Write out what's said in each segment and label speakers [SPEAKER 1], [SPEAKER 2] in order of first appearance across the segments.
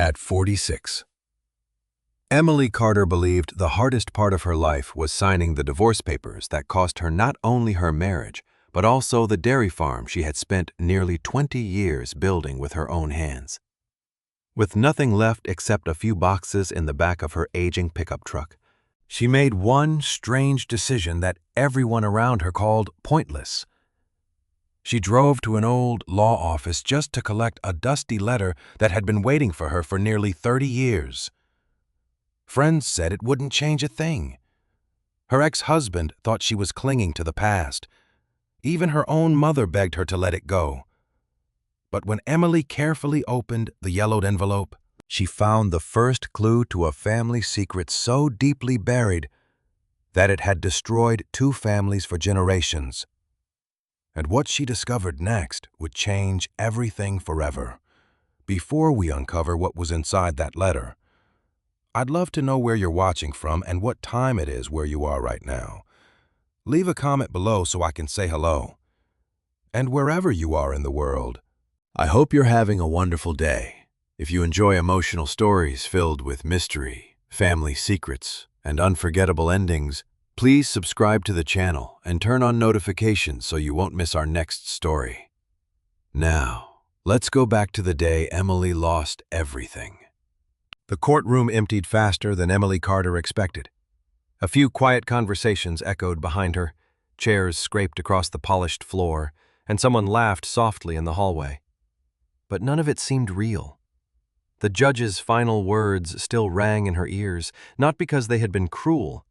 [SPEAKER 1] At 46. Emily Carter believed the hardest part of her life was signing the divorce papers that cost her not only her marriage, but also the dairy farm she had spent nearly 20 years building with her own hands. With nothing left except a few boxes in the back of her aging pickup truck, she made one strange decision that everyone around her called pointless. She drove to an old law office just to collect a dusty letter that had been waiting for her for nearly 30 years. Friends said it wouldn't change a thing. Her ex-husband thought she was clinging to the past. Even her own mother begged her to let it go. But when Emily carefully opened the yellowed envelope, she found the first clue to a family secret so deeply buried that it had destroyed two families for generations. And what she discovered next would change everything forever. Before we uncover what was inside that letter, I'd love to know where you're watching from and what time it is where you are right now. Leave a comment below so I can say hello. And wherever you are in the world, I hope you're having a wonderful day. If you enjoy emotional stories filled with mystery, family secrets, and unforgettable endings, please subscribe to the channel and turn on notifications so you won't miss our next story. Now, let's go back to the day Emily lost everything. The courtroom emptied faster than Emily Carter expected. A few quiet conversations echoed behind her, chairs scraped across the polished floor, and someone laughed softly in the hallway. But none of it seemed real. The judge's final words still rang in her ears, not because they had been cruel,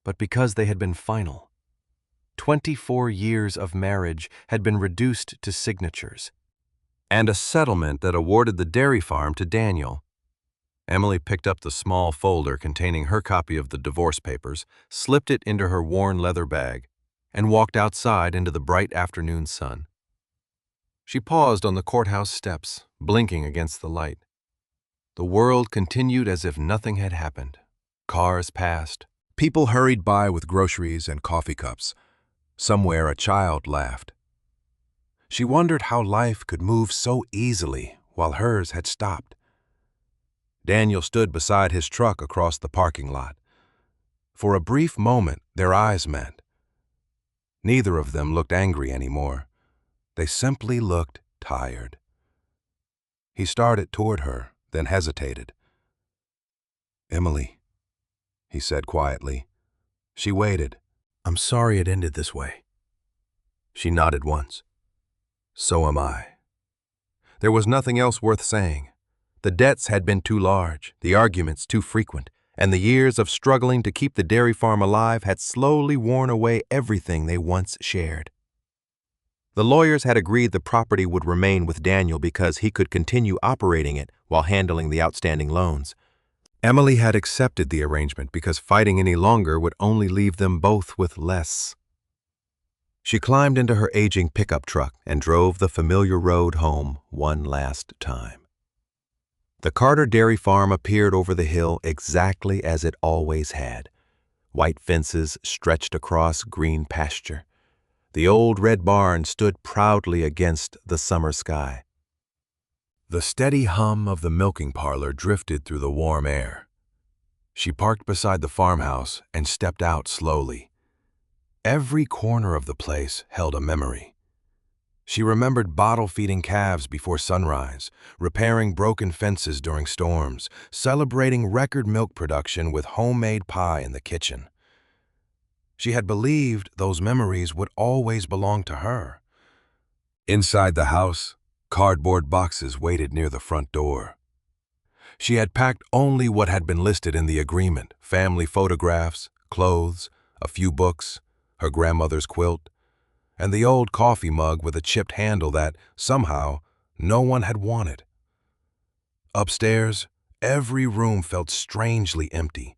[SPEAKER 1] but because they had been final. 24 years of marriage had been reduced to signatures, and a settlement that awarded the dairy farm to Daniel. Emily picked up the small folder containing her copy of the divorce papers, slipped it into her worn leather bag, and walked outside into the bright afternoon sun. She paused on the courthouse steps, blinking against the light. The world continued as if nothing had happened. Cars passed. People hurried by with groceries and coffee cups. Somewhere a child laughed. She wondered how life could move so easily while hers had stopped. Daniel stood beside his truck across the parking lot. For a brief moment, their eyes met. Neither of them looked angry anymore. They simply looked tired. He started toward her, then hesitated. "Emily," he said quietly. She waited. "I'm sorry it ended this way." She nodded once. "So am I." There was nothing else worth saying. The debts had been too large, the arguments too frequent, and the years of struggling to keep the dairy farm alive had slowly worn away everything they once shared. The lawyers had agreed the property would remain with Daniel because he could continue operating it while handling the outstanding loans. Emily had accepted the arrangement because fighting any longer would only leave them both with less. She climbed into her aging pickup truck and drove the familiar road home one last time. The Carter Dairy Farm appeared over the hill exactly as it always had. White fences stretched across green pasture. The old red barn stood proudly against the summer sky. The steady hum of the milking parlor drifted through the warm air. She parked beside the farmhouse and stepped out slowly. Every corner of the place held a memory. She remembered bottle-feeding calves before sunrise, repairing broken fences during storms, celebrating record milk production with homemade pie in the kitchen. She had believed those memories would always belong to her. Inside the house, cardboard boxes waited near the front door. She had packed only what had been listed in the agreement: family photographs, clothes, a few books, her grandmother's quilt, and the old coffee mug with a chipped handle that, somehow, no one had wanted. Upstairs, every room felt strangely empty.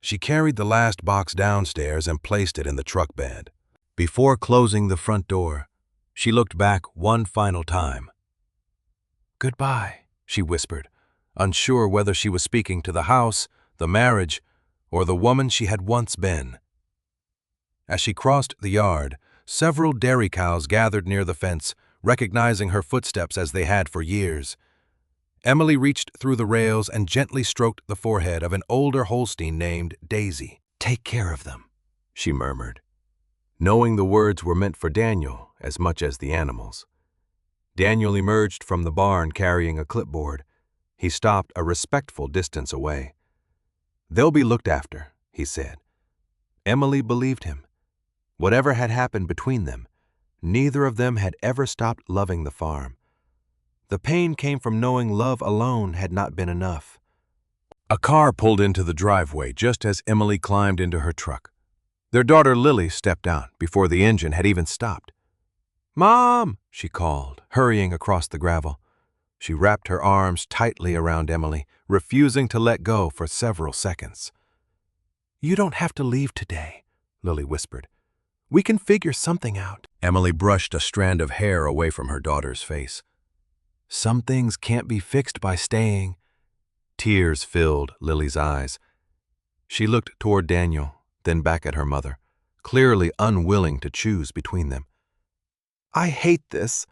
[SPEAKER 1] She carried the last box downstairs and placed it in the truck bed. Before closing the front door, she looked back one final time. "Goodbye," she whispered, unsure whether she was speaking to the house, the marriage, or the woman she had once been. As she crossed the yard, several dairy cows gathered near the fence, recognizing her footsteps as they had for years. Emily reached through the rails and gently stroked the forehead of an older Holstein named Daisy. "Take care of them," she murmured, knowing the words were meant for Daniel as much as the animals. Daniel emerged from the barn carrying a clipboard. He stopped a respectful distance away. "They'll be looked after," he said. Emily believed him. Whatever had happened between them, neither of them had ever stopped loving the farm. The pain came from knowing love alone had not been enough. A car pulled into the driveway just as Emily climbed into her truck. Their daughter Lily stepped out before the engine had even stopped. "Mom!" she called, hurrying across the gravel. She wrapped her arms tightly around Emily, refusing to let go for several seconds. "You don't have to leave today," Lily whispered. "We can figure something out." Emily brushed a strand of hair away from her daughter's face. "Some things can't be fixed by staying." Tears filled Lily's eyes. She looked toward Daniel, then back at her mother, clearly unwilling to choose between them. "I hate this."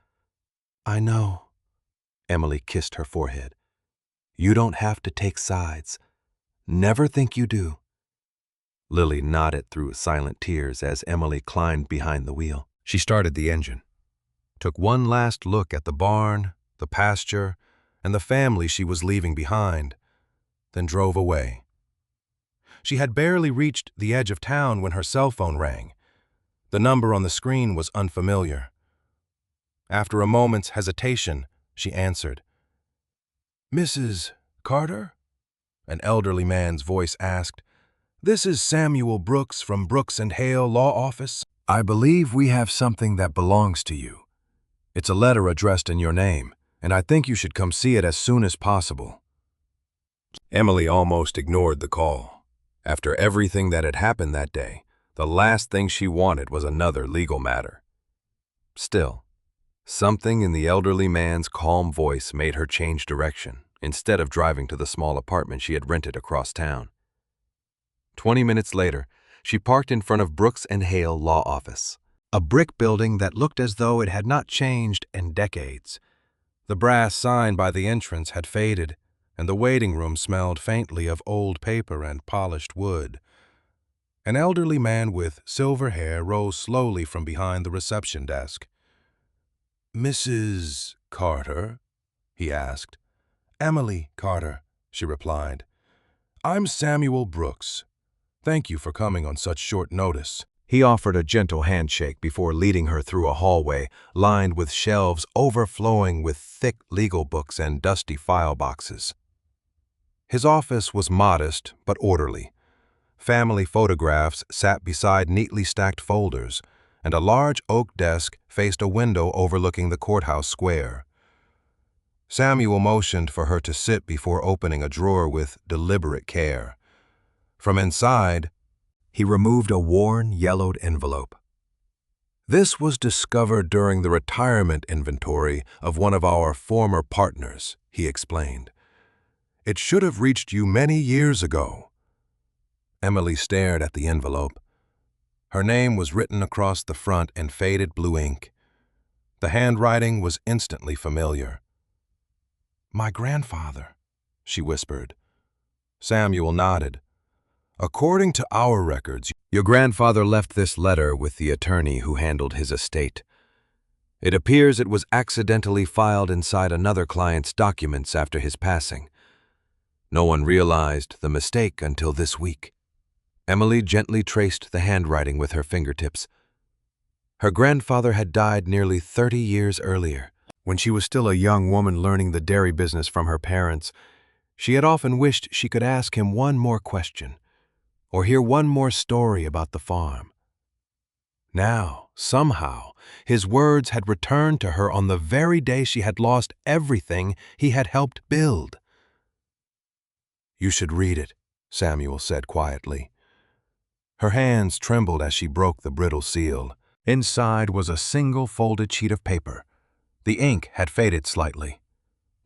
[SPEAKER 1] "I know." Emily kissed her forehead. "You don't have to take sides. Never think you do." Lily nodded through silent tears as Emily climbed behind the wheel. She started the engine, took one last look at the barn, the pasture, and the family she was leaving behind, then drove away. She had barely reached the edge of town when her cell phone rang. The number on the screen was unfamiliar. After a moment's hesitation, she answered. "Mrs. Carter?" An elderly man's voice asked. "This is Samuel Brooks from Brooks and Hale Law Office. I believe we have something that belongs to you. It's a letter addressed in your name, and I think you should come see it as soon as possible." Emily almost ignored the call. After everything that had happened that day, the last thing she wanted was another legal matter. Still, something in the elderly man's calm voice made her change direction instead of driving to the small apartment she had rented across town. 20 minutes later, she parked in front of Brooks and Hale Law Office, a brick building that looked as though it had not changed in decades. The brass sign by the entrance had faded, and the waiting room smelled faintly of old paper and polished wood. An elderly man with silver hair rose slowly from behind the reception desk. "Mrs. Carter?" he asked. "Emily Carter," she replied. "I'm Samuel Brooks. Thank you for coming on such short notice." He offered a gentle handshake before leading her through a hallway lined with shelves overflowing with thick legal books and dusty file boxes. His office was modest but orderly. Family photographs sat beside neatly stacked folders, and a large oak desk faced a window overlooking the courthouse square. Samuel motioned for her to sit before opening a drawer with deliberate care. From inside, he removed a worn, yellowed envelope. "This was discovered during the retirement inventory of one of our former partners," he explained. "It should have reached you many years ago." Emily stared at the envelope. Her name was written across the front in faded blue ink. The handwriting was instantly familiar. "My grandfather," she whispered. Samuel nodded. "According to our records, your grandfather left this letter with the attorney who handled his estate. It appears it was accidentally filed inside another client's documents after his passing. No one realized the mistake until this week." Emily gently traced the handwriting with her fingertips. Her grandfather had died nearly 30 years earlier. When she was still a young woman learning the dairy business from her parents, she had often wished she could ask him one more question, or hear one more story about the farm. Now, somehow, his words had returned to her on the very day she had lost everything he had helped build. "You should read it," Samuel said quietly. Her hands trembled as she broke the brittle seal. Inside was a single folded sheet of paper. The ink had faded slightly,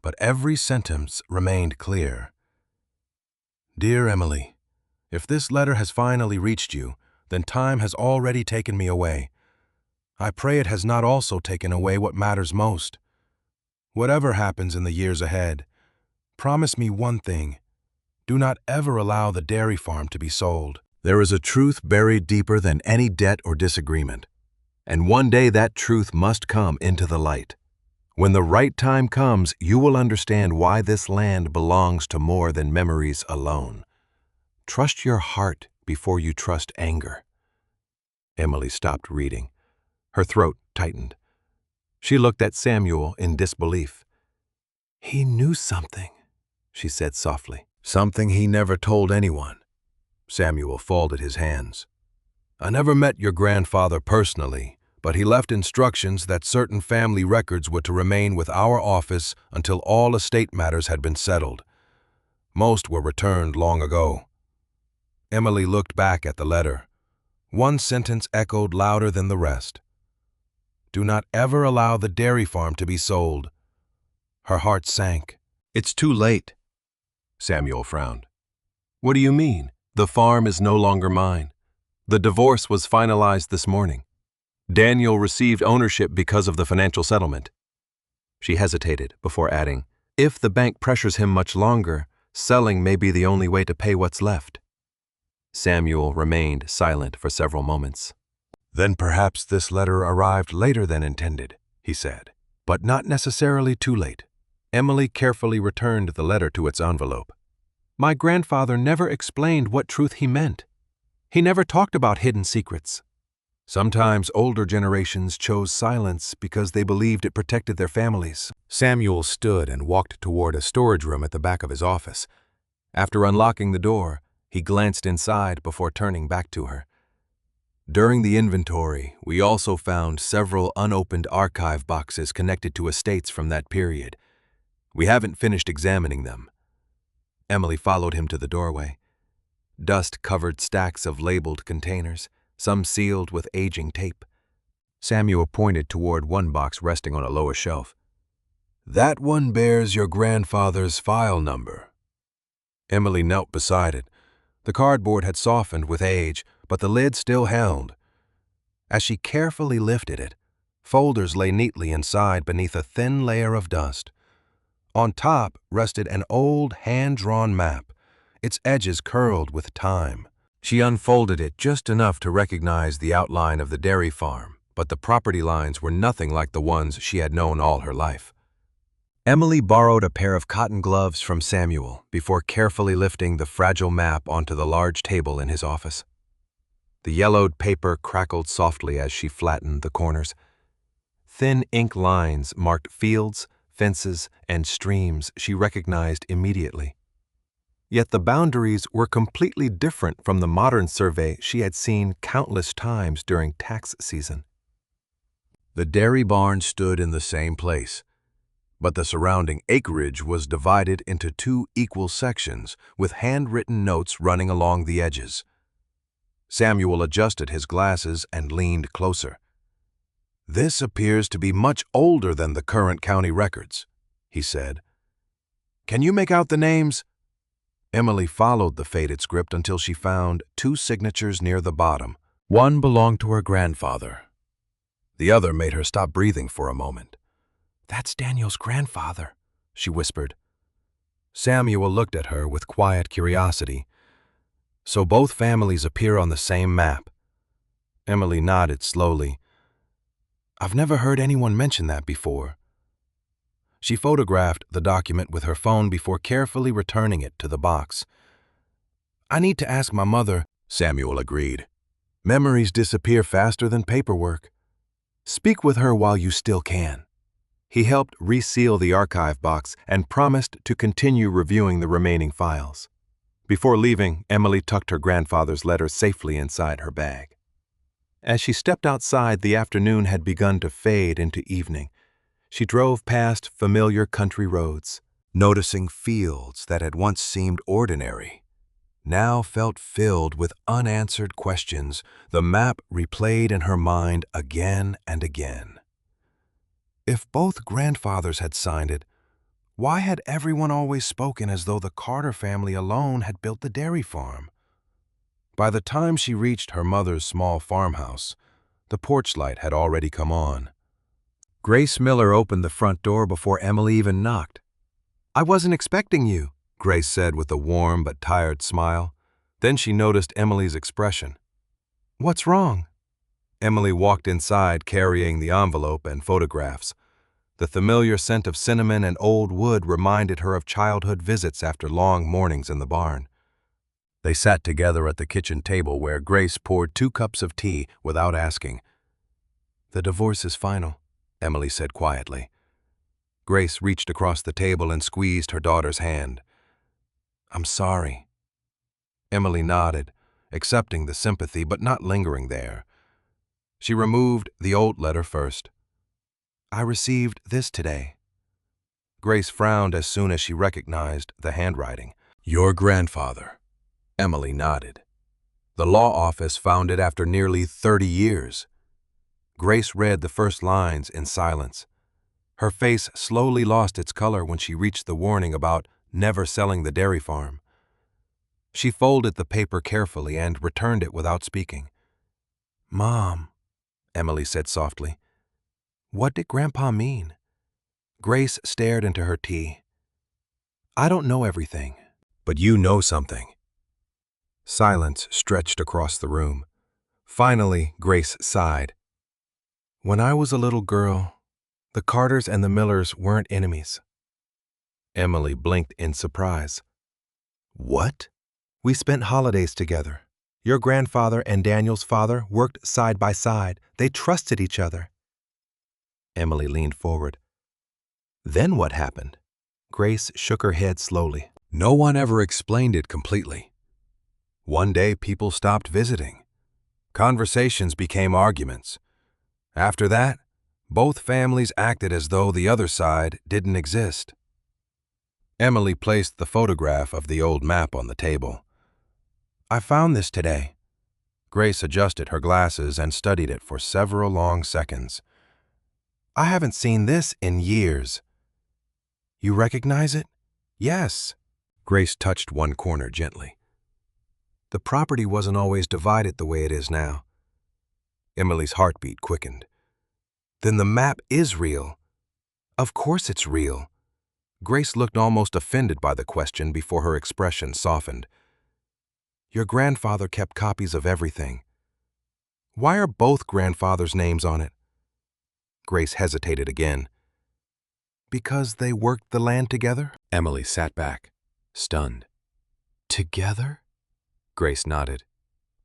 [SPEAKER 1] but every sentence remained clear. "Dear Emily, if this letter has finally reached you, then time has already taken me away. I pray it has not also taken away what matters most. Whatever happens in the years ahead,
[SPEAKER 2] Promise me one thing. Do not ever allow the dairy farm to be sold. There is a truth buried deeper than any debt or disagreement, and one day that truth must come into the light. When the right time comes, you will understand why this land belongs to more than memories alone. Trust your heart before you trust anger. Emily stopped reading. Her throat tightened. She looked at Samuel in disbelief. He knew something, she said softly. Something he never told anyone. Samuel folded his hands. I never met your grandfather personally, but he left instructions that certain family records were to remain with our office until all estate matters had been settled. Most were returned long ago. Emily looked back at the letter. One sentence echoed louder than the rest. Do not ever allow the dairy farm to be sold. Her heart sank. It's too late. Samuel frowned. What do you mean? The farm is no longer mine. The divorce was finalized this morning. Daniel received ownership because of the financial settlement. She hesitated before adding, if the bank pressures him much longer, selling may be the only way to pay what's left. Samuel remained silent for several moments. Then perhaps this letter arrived later than intended, he said, but not necessarily too late. Emily carefully returned the letter to its envelope. My grandfather never explained what truth he meant. He never talked about hidden secrets. Sometimes older generations chose silence because they believed it protected their families. Samuel stood and walked toward a storage room at the back of his office. After unlocking the door, he glanced inside before turning back to her. During the inventory, we also found several unopened archive boxes connected to estates from that period. We haven't finished examining them. Emily followed him to the doorway. Dust-covered stacks of labeled containers, some sealed with aging tape. Samuel pointed toward one box resting on a lower shelf. That one bears your grandfather's file number. Emily knelt beside it. The cardboard had softened with age, but the lid still held. As she carefully lifted it, folders lay neatly inside beneath a thin layer of dust. On top rested an old hand-drawn map, its edges curled with time. She unfolded it just enough to recognize the outline of the dairy farm, but the property lines were nothing like the ones she had known all her life. Emily borrowed a pair of cotton gloves from Samuel before carefully lifting the fragile map onto the large table in his office. The yellowed paper crackled softly as she flattened the corners. Thin ink lines marked fields, fences, and streams she recognized immediately. Yet the boundaries were completely different from the modern survey she had seen countless times during tax season. The dairy barn stood in the same place, but the surrounding acreage was divided into two equal sections with handwritten notes running along the edges. Samuel adjusted his glasses and leaned closer. This appears to be much older than the current county records, he said. Can you make out the names? Emily followed the faded script until she found two signatures near the bottom. One belonged to her grandfather. The other made her stop breathing for a moment. That's Daniel's grandfather, she whispered. Samuel looked at her with quiet curiosity. So both families appear on the same map. Emily nodded slowly. I've never heard anyone mention that before. She photographed the document with her phone before carefully returning it to the box. I need to ask my mother, Samuel agreed. Memories disappear faster than paperwork. Speak with her while you still can. He helped reseal the archive box and promised to continue reviewing the remaining files. Before leaving, Emily tucked her grandfather's letter safely inside her bag. As she stepped outside, the afternoon had begun to fade into evening. She drove past familiar country roads, noticing fields that had once seemed ordinary, now felt filled with unanswered questions. The map replayed in her mind again and again. If both grandfathers had signed it, why had everyone always spoken as though the Carter family alone had built the dairy farm? By the time she reached her mother's small farmhouse, the porch light had already come on. Grace Miller opened the front door before Emily even knocked.
[SPEAKER 1] I wasn't expecting you, Grace said with a warm but tired smile. Then she noticed Emily's expression. What's wrong? Emily walked inside carrying the envelope and photographs. The familiar scent of cinnamon and old wood reminded her of childhood visits after long mornings in the barn. They sat together at the kitchen table where Grace poured 2 cups of tea without asking. The divorce is final, Emily said quietly. Grace reached across the table and squeezed her daughter's hand. I'm sorry. Emily nodded, accepting the sympathy but not lingering there. She removed the old letter first. I received this today. Grace frowned as soon as she recognized the handwriting. Your grandfather. Emily nodded. The law office found it after nearly 30 years. Grace read the first lines in silence. Her face slowly lost its color when she reached the warning about never selling the dairy farm. She folded the paper carefully and returned it without speaking. Mom, Emily said softly. What did Grandpa mean? Grace stared into her tea. I don't know everything, but you know something. Silence stretched across the room. Finally, Grace sighed. When I was a little girl, the Carters and the Millers weren't enemies. Emily blinked in surprise. What? We spent holidays together. Your grandfather and Daniel's father worked side by side. They trusted each other. Emily leaned forward. Then what happened? Grace shook her head slowly. No one ever explained it completely. One day people stopped visiting. Conversations became arguments. After that, both families acted as though the other side didn't exist. Emily placed the photograph of the old map on the table. I found this today. Grace adjusted her glasses and studied it for several long seconds. I haven't seen this in years. You recognize it? Yes. Grace touched one corner gently. The property wasn't always divided the way it is now. Emily's heartbeat quickened. Then the map is real. Of course it's real. Grace looked almost offended by the question before her expression softened. Your grandfather kept copies of everything. Why are both grandfathers' names on it? Grace hesitated again. Because they worked the land together? Emily sat back, stunned. Together? Grace nodded.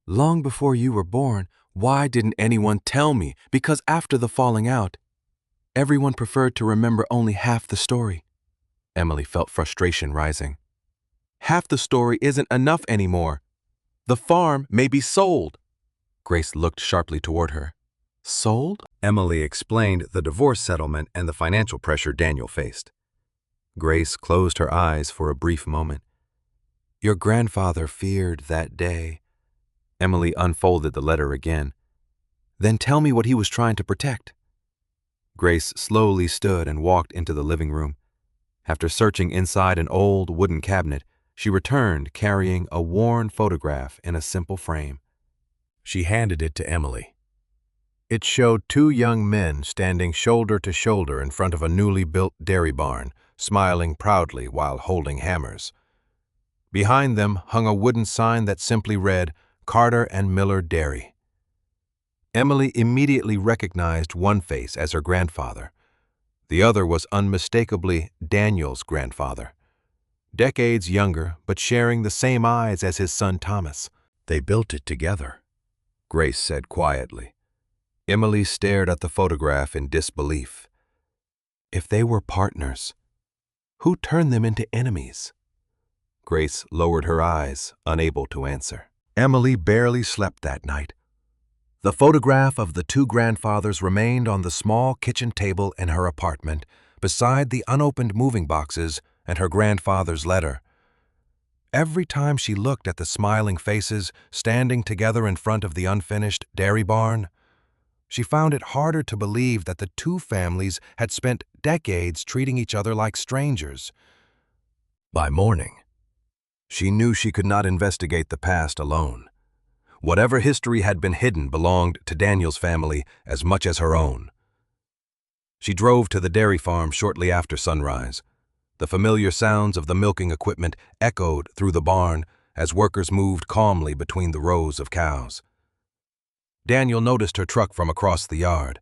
[SPEAKER 1] Long before you were born, why didn't anyone tell me? Because after the falling out, everyone preferred to remember only half the story. Emily felt frustration rising. Half the story isn't enough anymore. The farm may be sold. Grace looked sharply toward her. Sold? Emily explained the divorce settlement and the financial pressure Daniel faced. Grace closed her eyes for a brief moment. Your grandfather feared that day. Emily unfolded the letter again. Then tell me what he was trying to protect. Grace slowly stood and walked into the living room. After searching inside an old wooden cabinet, she returned carrying a worn photograph in a simple frame. She handed it to Emily. It showed 2 young men standing shoulder to shoulder in front of a newly built dairy barn, smiling proudly while holding hammers. Behind them hung a wooden sign that simply read, Carter and Miller Dairy. Emily immediately recognized one face as her grandfather. The other was unmistakably Daniel's grandfather. Decades younger, but sharing the same eyes as his son Thomas. They built it together, Grace said quietly. Emily stared at the photograph in disbelief. If they were partners, who turned them into enemies? Grace lowered her eyes, unable to answer. Emily barely slept that night. The photograph of the 2 grandfathers remained on the small kitchen table in her apartment, beside the unopened moving boxes and her grandfather's letter. Every time she looked at the smiling faces standing together in front of the unfinished dairy barn, she found it harder to believe that the 2 families had spent decades treating each other like strangers. By morning, she knew she could not investigate the past alone. Whatever history had been hidden belonged to Daniel's family as much as her own. She drove to the dairy farm shortly after sunrise.
[SPEAKER 2] The familiar sounds of the milking equipment echoed through the barn as workers moved calmly between the rows of cows. Daniel noticed her truck from across the yard.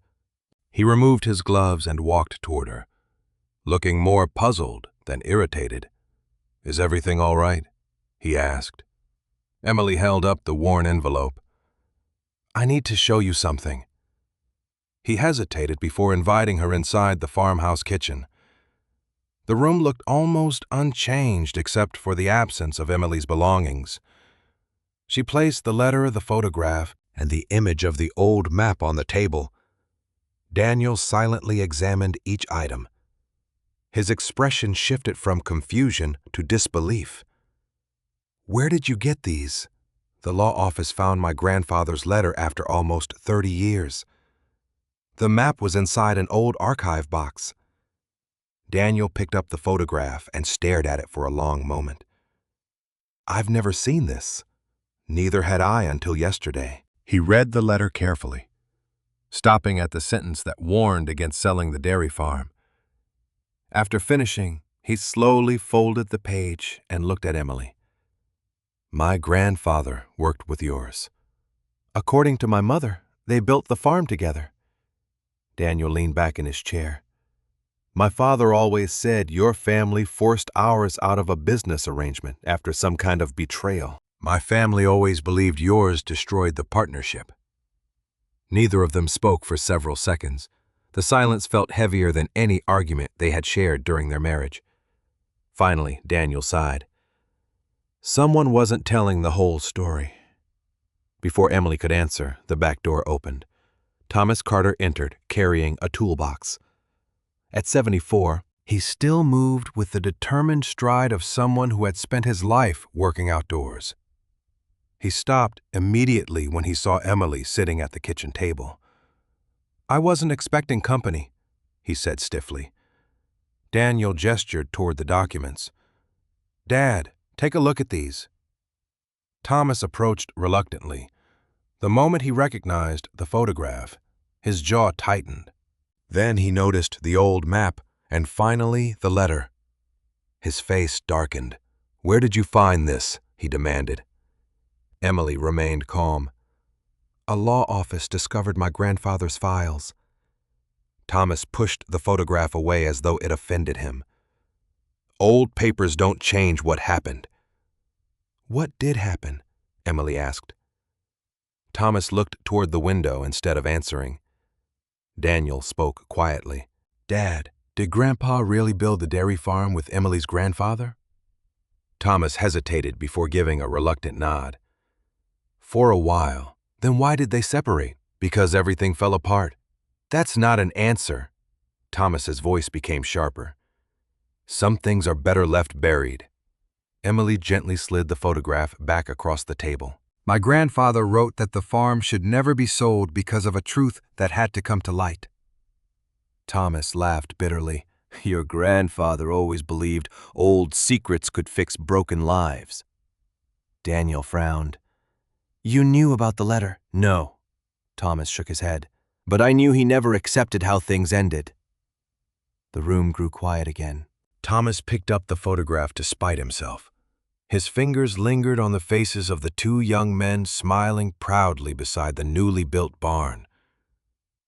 [SPEAKER 2] He removed his gloves and walked toward her, looking more puzzled than irritated. "Is everything all right?" he asked. Emily held up the worn envelope. "I need to show you something." He hesitated before inviting her inside the farmhouse kitchen. The room looked almost unchanged except for the absence of Emily's belongings. She placed the letter, the photograph, and the image of the old map on the table. Daniel silently examined each item. His expression shifted from confusion to disbelief. "Where did you get these?" "The law office found my grandfather's letter after almost 30 years. The map was inside an old archive box." Daniel picked up the photograph and stared at it for a long moment. "I've never seen this." "Neither had I until yesterday." He read the letter carefully, stopping at the sentence that warned against selling the dairy farm. After finishing, he slowly folded the page and looked at Emily. "My grandfather worked with yours. According to my mother, they built the farm together." Daniel leaned back in his chair. "My father always said your family forced ours out of a business arrangement after some kind of betrayal. My family always believed yours destroyed the partnership." Neither of them spoke for several seconds. The silence felt heavier than any argument they had shared during their marriage. Finally, Daniel sighed. Someone wasn't telling the whole story. Before Emily could answer, the back door opened. Thomas Carter entered, carrying a toolbox. At 74, he still moved with the determined stride of someone who had spent his life working outdoors. He stopped immediately when he saw Emily sitting at the kitchen table. "I wasn't expecting company," he said stiffly. Daniel gestured toward the documents. "Dad, take a look at these." Thomas approached reluctantly. The moment he recognized the photograph, his jaw tightened. Then he noticed the old map, and finally the letter. His face darkened. "Where did you find this?" he demanded. Emily remained calm. "A law office discovered my grandfather's files." Thomas pushed the photograph away as though it offended him. "Old papers don't change what happened." "What did happen?" Emily asked. Thomas looked toward the window instead of answering. Daniel spoke quietly. "Dad, did Grandpa really build the dairy farm with Emily's grandfather?" Thomas hesitated before giving a reluctant nod. "For a while. Then why did they separate?" "Because everything fell apart." "That's not an answer." Thomas's voice became sharper. "Some things are better left buried." Emily gently slid the photograph back across the table. "My grandfather wrote that the farm should never be sold because of a truth that had to come to light." Thomas laughed bitterly. "Your grandfather always believed old secrets could fix broken lives." Daniel frowned. "You knew about the letter?" "No." Thomas shook his head. "But I knew he never accepted how things ended." The room grew quiet again. Thomas picked up the photograph to spite himself. His fingers lingered on the faces of the two young men smiling proudly beside the newly built barn.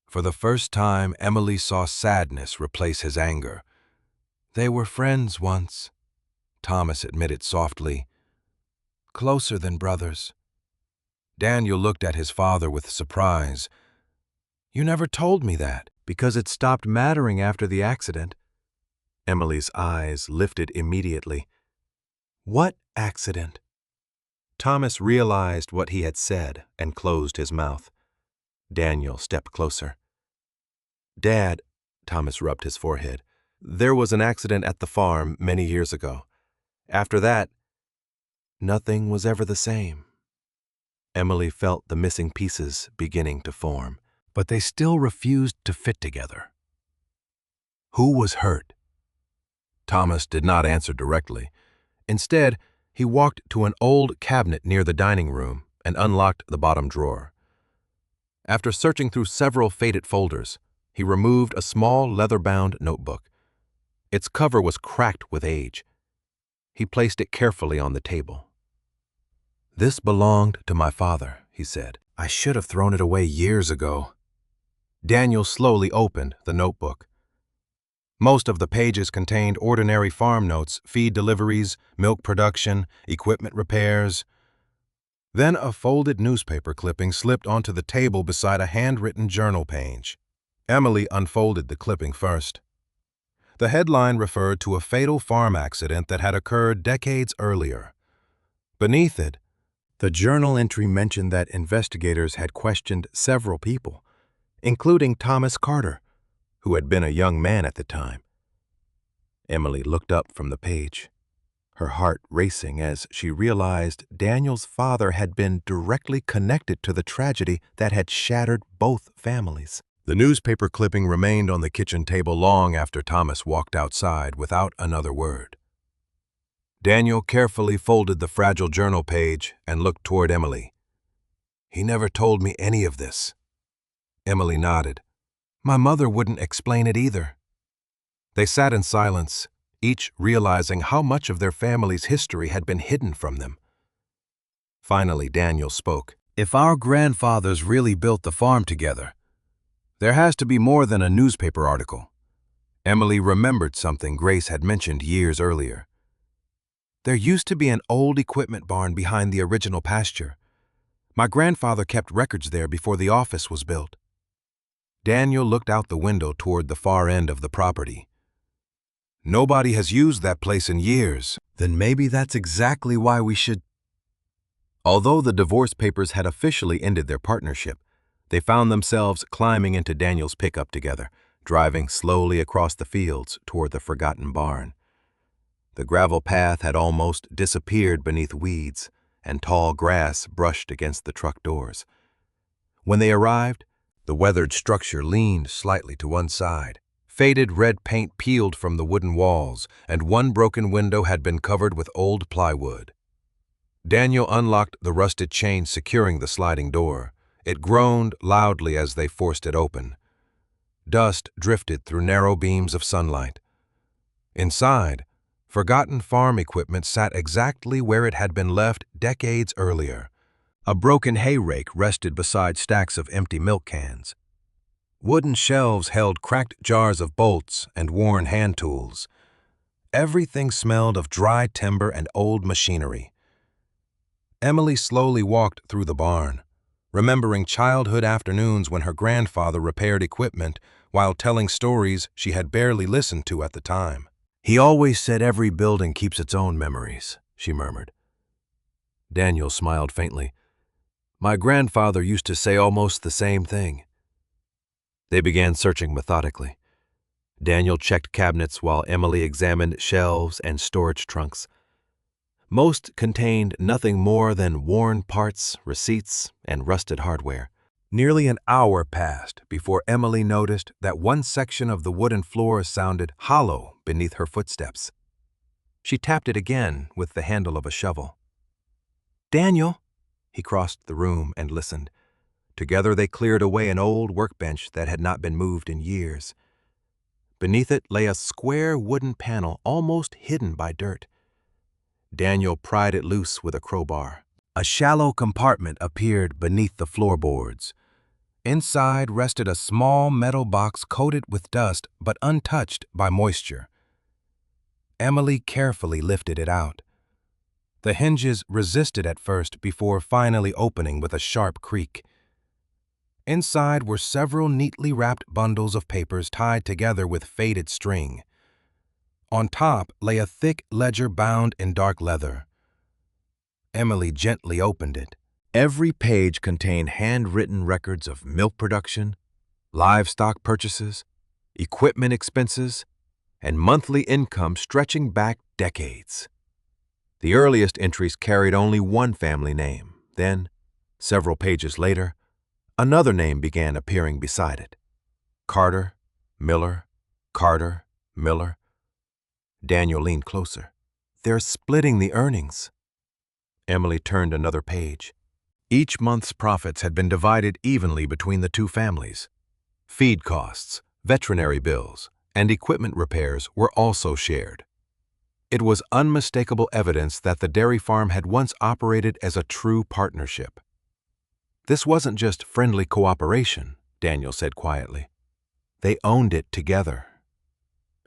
[SPEAKER 2] For the first time, Emily saw sadness replace his anger. "They were friends once," Thomas admitted softly. "Closer than brothers." Daniel looked at his father with surprise. "You never told me that." "Because it stopped mattering after the accident." Emily's eyes lifted immediately. "What accident?" Thomas realized what he had said and closed his mouth. Daniel stepped closer. "Dad," Thomas rubbed his forehead, "there was an accident at the farm many years ago. After that, nothing was ever the same." Emily felt the missing pieces beginning to form, but they still refused to fit together. Who was hurt? Thomas did not answer directly. Instead, he walked to an old cabinet near the dining room and unlocked the bottom drawer. After searching through several faded folders, he removed a small leather-bound notebook.
[SPEAKER 1] Its cover was cracked with age. He placed it carefully on the table. "This belonged to my father," he said. "I should have thrown it away years ago." Daniel slowly opened the notebook. Most of the pages contained ordinary farm notes, feed deliveries, milk production, equipment repairs. Then a folded newspaper clipping slipped onto the table beside a handwritten journal page. Emily unfolded the clipping first. The headline referred to a fatal farm accident that had occurred decades earlier. Beneath it, the journal entry mentioned that investigators had questioned several people, including Thomas Carter, who had been a young man at the time. Emily looked up from the page, her heart racing as she realized Daniel's father had been directly connected to the tragedy that had shattered both families. The newspaper clipping remained on the kitchen table long after Thomas walked outside without another word. Daniel carefully folded the fragile journal page and looked toward Emily. "He never told me any of this." Emily nodded. "My mother wouldn't explain it either." They sat in silence, each realizing how much of their family's history had been hidden from them. Finally, Daniel spoke. "If our grandfathers really built the farm together, there has to be more than a newspaper article." Emily remembered something Grace had mentioned years earlier. "There used to be an old equipment barn behind the original pasture. My grandfather kept records there before the office was built." Daniel looked out the window toward the far end of the property. "Nobody has used that place in years." "Then maybe that's exactly why we should—" Although the divorce papers had officially ended their partnership, they found themselves climbing into Daniel's pickup together, driving slowly across the fields toward the forgotten barn. The gravel path had almost disappeared beneath weeds, and tall grass brushed against the truck doors. When they arrived, the weathered structure leaned slightly to one side. Faded red paint peeled from the wooden walls, and one broken window had been covered with old plywood. Daniel unlocked the rusted chain securing the sliding door. It groaned loudly as they forced it open. Dust drifted through narrow beams of sunlight. Inside, forgotten farm equipment sat exactly where it had been left decades earlier. A broken hay rake rested beside stacks of empty milk cans. Wooden shelves held cracked jars of bolts and worn hand tools. Everything smelled of dry timber and old machinery. Emily slowly walked through the barn, remembering childhood afternoons when her grandfather repaired equipment while telling stories she had barely listened to at the time. "He always said every building keeps its own memories," she murmured. Daniel smiled faintly. "My grandfather used to say almost the same thing." They began searching methodically. Daniel checked cabinets while Emily examined shelves and storage trunks. Most contained nothing more than worn parts, receipts, and rusted hardware. Nearly an hour passed before Emily noticed that one section of the wooden floor sounded hollow beneath her footsteps. She tapped it again with the handle of a shovel. "Daniel!" He crossed the room and listened. Together they cleared away an old workbench that had not been moved in years. Beneath it lay a square wooden panel almost hidden by dirt. Daniel pried it loose with a crowbar. A shallow compartment appeared beneath the floorboards. Inside rested a small metal box coated with dust but untouched by moisture. Emily carefully lifted it out. The hinges resisted at first before finally opening with a sharp creak. Inside were several neatly wrapped bundles of papers tied together with faded string. On top lay a thick ledger bound in dark leather. Emily gently opened it. Every page contained handwritten records of milk production, livestock purchases, equipment expenses, and monthly income stretching back decades. The earliest entries carried only one family name. Then, several pages later, another name began appearing beside it. Carter, Miller, Carter, Miller. Daniel leaned closer. "They're splitting the earnings." Emily turned another page. Each month's profits had been divided evenly between the two families. Feed costs, veterinary bills, and equipment repairs were also shared. It was unmistakable evidence that the dairy farm had once operated as a true partnership. This wasn't just friendly cooperation, Daniel said quietly. They owned it together.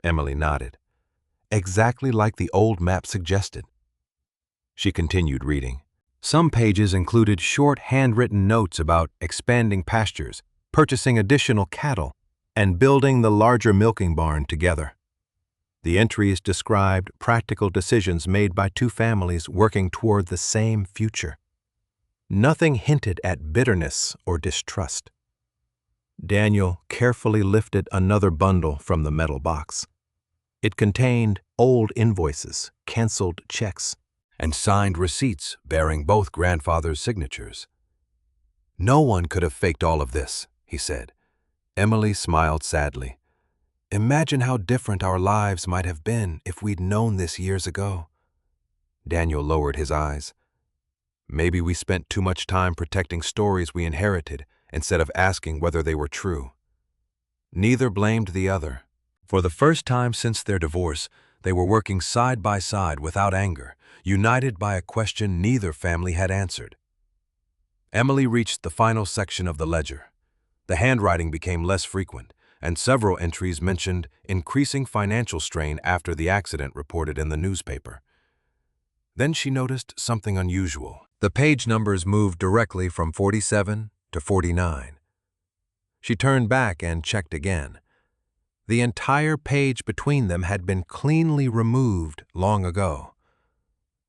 [SPEAKER 1] Emily nodded, exactly like the old map suggested. She continued reading. Some pages included short handwritten notes about expanding pastures, purchasing additional cattle, and building the larger milking barn together. The entries described practical decisions made by two families working toward the same future. Nothing hinted at bitterness or distrust. Daniel carefully lifted another bundle from the metal box. It contained old invoices, canceled checks, and signed receipts bearing both grandfathers' signatures. No one could have faked all of this, he said. Emily smiled sadly. Imagine how different our lives might have been if we'd known this years ago. Daniel lowered his eyes. Maybe we spent too much time protecting stories we inherited instead of asking whether they were true. Neither blamed the other. For the first time since their divorce, they were working side by side without anger, united by a question neither family had answered. Emily reached the final section of the ledger. The handwriting became less frequent, and several entries mentioned increasing financial strain after the accident reported in the newspaper. Then she noticed something unusual. The page numbers moved directly from 47 to 49. She turned back and checked again. The entire page between them had been cleanly removed long ago.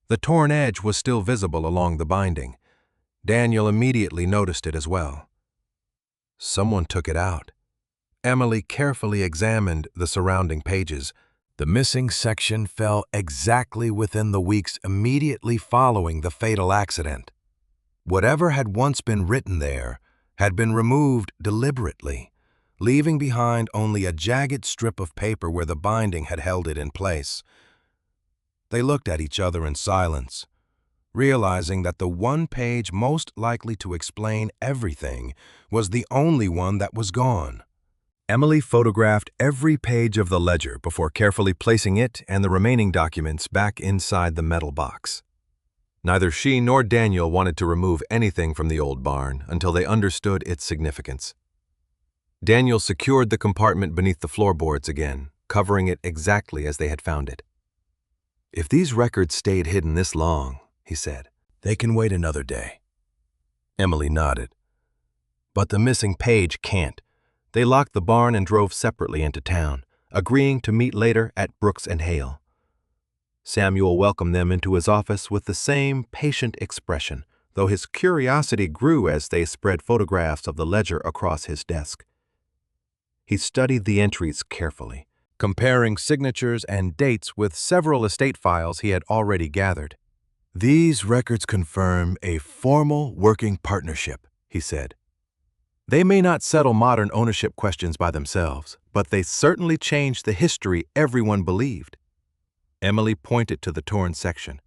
[SPEAKER 1] The torn edge was still visible along the binding. Daniel immediately noticed it as well. Someone took it out. Emily carefully examined the surrounding pages. The missing section fell exactly within the weeks immediately following the fatal accident. Whatever had once been written there had been removed deliberately, leaving behind only a jagged strip of paper where the binding had held it in place. They looked at each other in silence, realizing that the one page most likely to explain everything was the only one that was gone. Emily photographed every page of the ledger before carefully placing it and the remaining documents back inside the metal box. Neither she nor Daniel wanted to remove anything from the old barn until they understood its significance. Daniel secured the compartment beneath the floorboards again, covering it exactly as they had found it. If these records stayed hidden this long, he said, they can wait another day. Emily nodded. But the missing page can't. They locked the barn and drove separately into town, agreeing to meet later at Brooks and Hale. Samuel welcomed them into his office with the same patient expression, though his curiosity grew as they spread photographs of the ledger across his desk. He studied the entries carefully, comparing signatures and dates with several estate files he had already gathered. These records confirm a formal working partnership, he said. They may not settle modern ownership questions by themselves, but they certainly changed the history everyone believed. Emily pointed to the torn section.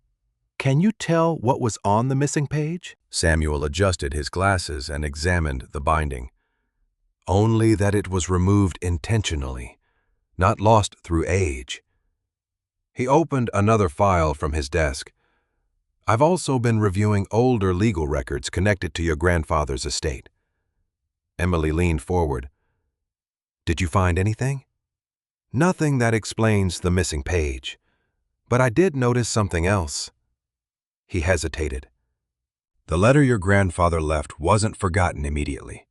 [SPEAKER 1] Can you tell what was on the missing page? Samuel adjusted his glasses and examined the binding. Only that it was removed intentionally, not lost through age. He opened another file from his desk. I've also been reviewing older legal records connected to your grandfather's estate. Emily leaned forward. Did you find anything? Nothing that explains the missing page. But I did notice something else. He hesitated. The letter your grandfather left wasn't forgotten immediately.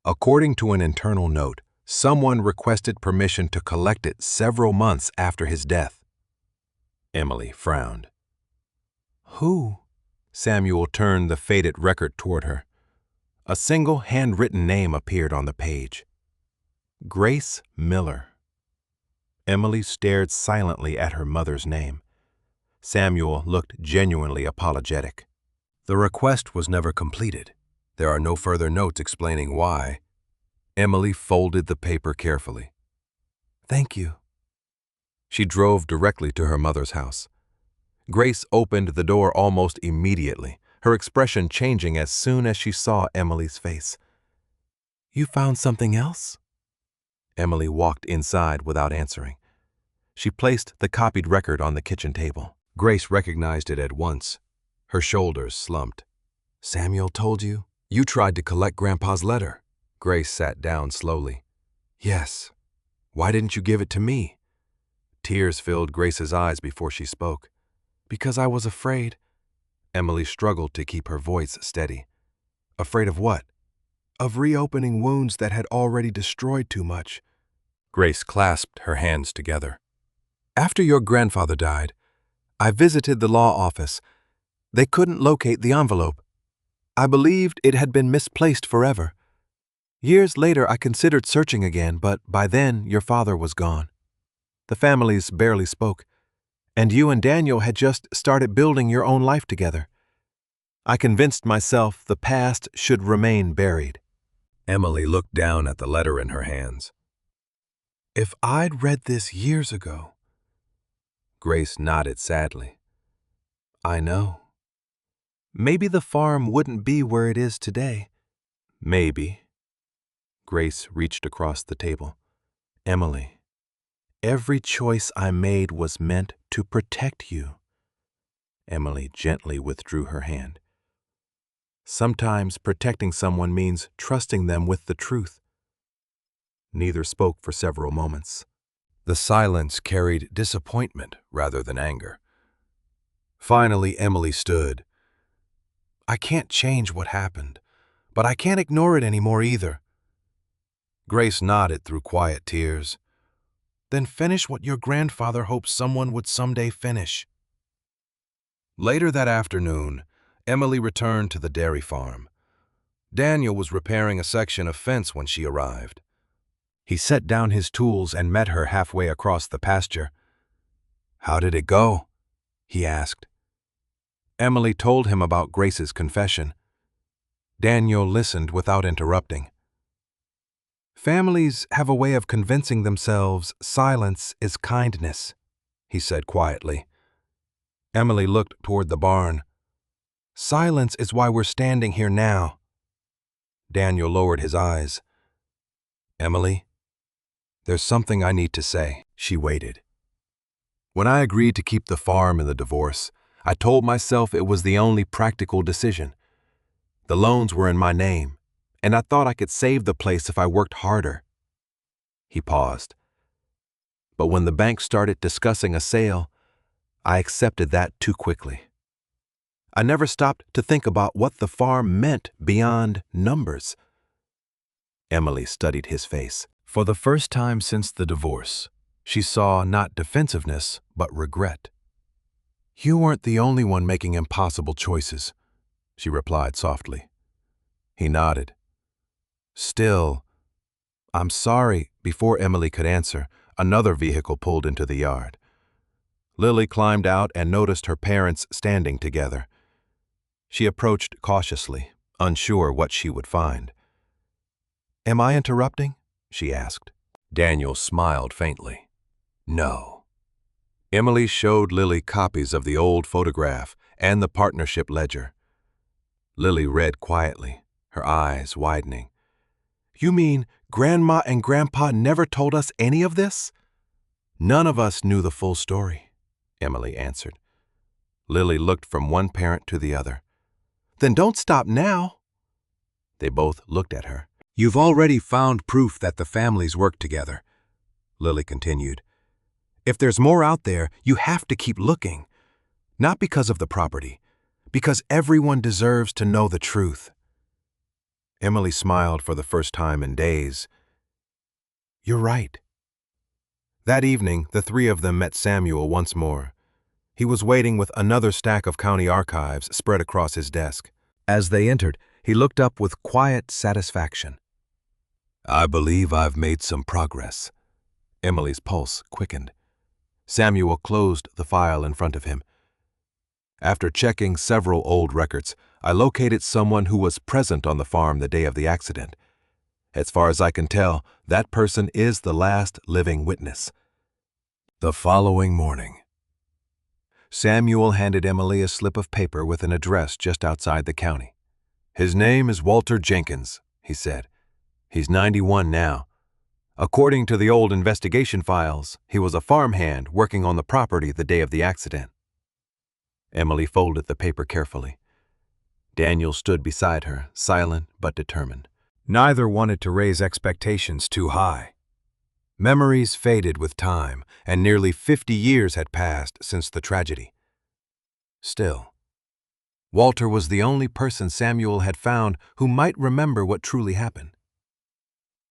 [SPEAKER 1] According to an internal note, someone requested permission to collect it several months after his death. Emily frowned. Who? Samuel turned the faded record toward her. A single handwritten name appeared on the page. Grace Miller. Emily stared silently at her mother's name. Samuel looked genuinely apologetic. The request was never completed. There are no further notes explaining why. Emily folded the paper carefully. Thank you. She drove directly to her mother's house. Grace opened the door almost immediately, her expression changing as soon as she saw Emily's face. You found something else? Emily walked inside without answering. She placed the copied record on the kitchen table. Grace recognized it at once. Her shoulders slumped. "Samuel told you? You tried to collect Grandpa's letter." Grace sat down slowly. "Yes. Why didn't you give it to me?" Tears filled Grace's eyes before she spoke. "Because I was afraid." Emily struggled to keep her voice steady. "Afraid of what?" "Of reopening wounds that had already destroyed too much." Grace clasped her hands together. "After your grandfather died, I visited the law office. They couldn't locate the envelope. I believed it had been misplaced forever. Years later, I considered searching again, but by then, your father was gone. The families barely spoke, and you and Daniel had just started building your own life together. I convinced myself the past should remain buried." Emily looked down at the letter in her hands. "If I'd read this years ago." Grace nodded sadly. "I know. Maybe the farm wouldn't be where it is today." "Maybe." Grace reached across the table. "Emily, every choice I made was meant to protect you." Emily gently withdrew her hand. "Sometimes protecting someone means trusting them with the truth." Neither spoke for several moments. The silence carried disappointment rather than anger. Finally, Emily stood. "I can't change what happened, but I can't ignore it anymore either." Grace nodded through quiet tears. "Then finish what your grandfather hoped someone would someday finish." Later that afternoon, Emily returned to the dairy farm. Daniel was repairing a section of fence when she arrived. He set down his tools and met her halfway across the pasture. "How did it go?" he asked. Emily told him about Grace's confession. Daniel listened without interrupting. "Families have a way of convincing themselves silence is kindness," he said quietly. Emily looked toward the barn. "Silence is why we're standing here now." Daniel lowered his eyes. "Emily, there's something I need to say." She waited. "When I agreed to keep the farm in the divorce, I told myself it was the only practical decision. The loans were in my name, and I thought I could save the place if I worked harder." He paused. "But when the bank started discussing a sale, I accepted that too quickly. I never stopped to think about what the farm meant beyond numbers." Emily studied his face. For the first time since the divorce, she saw not defensiveness, but regret. "You weren't the only one making impossible choices," she replied softly. He nodded. "Still, I'm sorry." Before Emily could answer, another vehicle pulled into the yard. Lily climbed out and noticed her parents standing together. She approached cautiously, unsure what she would find. "Am I interrupting?" she asked. Daniel smiled faintly. "No." Emily showed Lily copies of the old photograph and the partnership ledger. Lily read quietly, her eyes widening. "You mean Grandma and Grandpa never told us any of this?" "None of us knew the full story," Emily answered. Lily looked from one parent to the other. "Then don't stop now." They both looked at her. "You've already found proof that the families work together," Lily continued. "If there's more out there, you have to keep looking. Not because of the property, because everyone deserves to know the truth." Emily smiled for the first time in days. "You're right." That evening, the three of them met Samuel once more. He was waiting with another stack of county archives spread across his desk. As they entered, he looked up with quiet satisfaction. "I believe I've made some progress." Emily's pulse quickened. Samuel closed the file in front of him. "After checking several old records, I located someone who was present on the farm the day of the accident. As far as I can tell, that person is the last living witness." The following morning, Samuel handed Emily a slip of paper with an address just outside the county. "His name is Walter Jenkins," he said. "He's 91 now. According to the old investigation files, he was a farmhand working on the property the day of the accident. Emily folded the paper carefully. Daniel stood beside her, silent but determined. Neither wanted to raise expectations too high. Memories faded with time, and nearly 50 years had passed since the tragedy. Still, Walter was the only person Samuel had found who might remember what truly happened.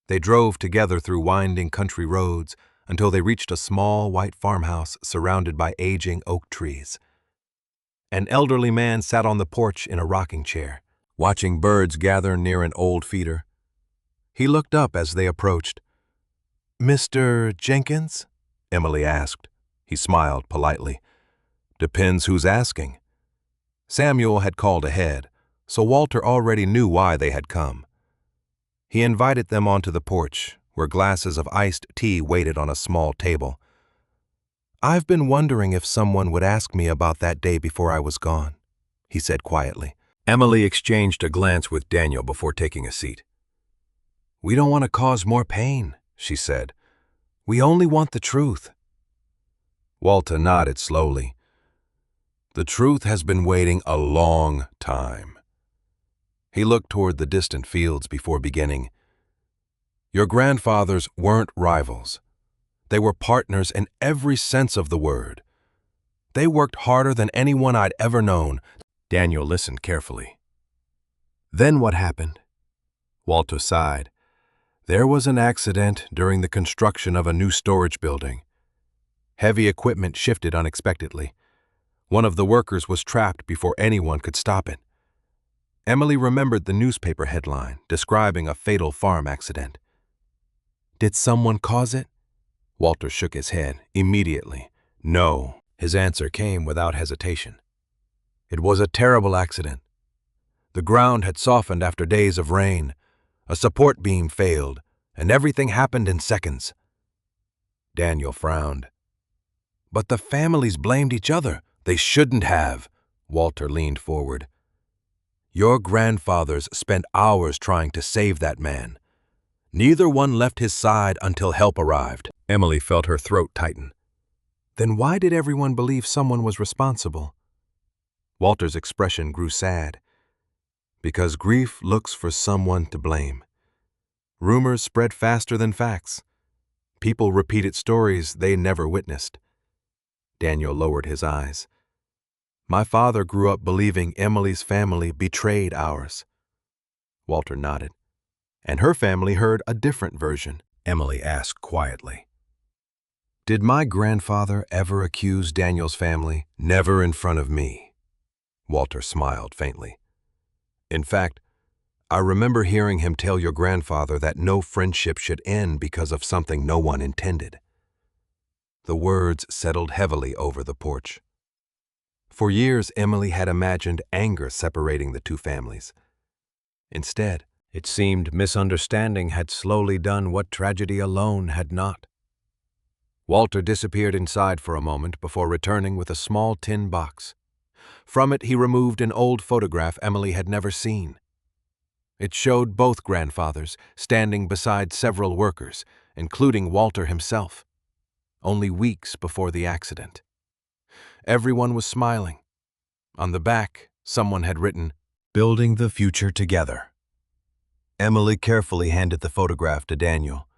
[SPEAKER 1] They drove together through winding country roads until they reached a small white farmhouse surrounded by aging oak trees. An elderly man sat on the porch in a rocking chair, watching birds gather near an old feeder. He looked up as they approached. "Mr. Jenkins?" Emily asked. He smiled politely. "Depends who's asking." Samuel had called ahead, so Walter already knew why they had come. He invited them onto the porch, where glasses of iced tea waited on a small table. "I've been wondering if someone would ask me about that day before I was gone," he said quietly. Emily exchanged a glance with Daniel before taking a seat. "We don't want to cause more pain," she said. "We only want the truth." Walter nodded slowly. "The truth has been waiting a long time." He looked toward the distant fields before beginning. "Your grandfathers weren't rivals. They were partners in every sense of the word. They worked harder than anyone I'd ever known." Daniel listened carefully. "Then what happened?" Walter sighed. "There was an accident during the construction of a new storage building. Heavy equipment shifted unexpectedly. One of the workers was trapped before anyone could stop it." Emily remembered the newspaper headline describing a fatal farm accident. "Did someone cause it?" Walter shook his head immediately. "No." His answer came without hesitation. "It was a terrible accident. The ground had softened after days of rain. A support beam failed, and everything happened in seconds." Daniel frowned. "But the families blamed each other." "They shouldn't have." Walter leaned forward. "Your grandfathers spent hours trying to save that man. Neither one left his side until help arrived." Emily felt her throat tighten. "Then why did everyone believe someone was responsible?" Walter's expression grew sad. "Because grief looks for someone to blame. Rumors spread faster than facts. People repeated stories they never witnessed." Daniel lowered his eyes. "My father grew up believing Emily's family betrayed ours." Walter nodded. "And her family heard a different version?" Emily asked quietly. "Did my grandfather ever accuse Daniel's family?" "Never in front of me." Walter smiled faintly. "In fact, I remember hearing him tell your grandfather that no friendship should end because of something no one intended." The words settled heavily over the porch. For years, Emily had imagined anger separating the two families. Instead, it seemed misunderstanding had slowly done what tragedy alone had not. Walter disappeared inside for a moment before returning with a small tin box. From it, he removed an old photograph Emily had never seen. It showed both grandfathers standing beside several workers, including Walter himself, only weeks before the accident. Everyone was smiling. On the back, someone had written, "Building the future together." Emily carefully handed the photograph to Daniel.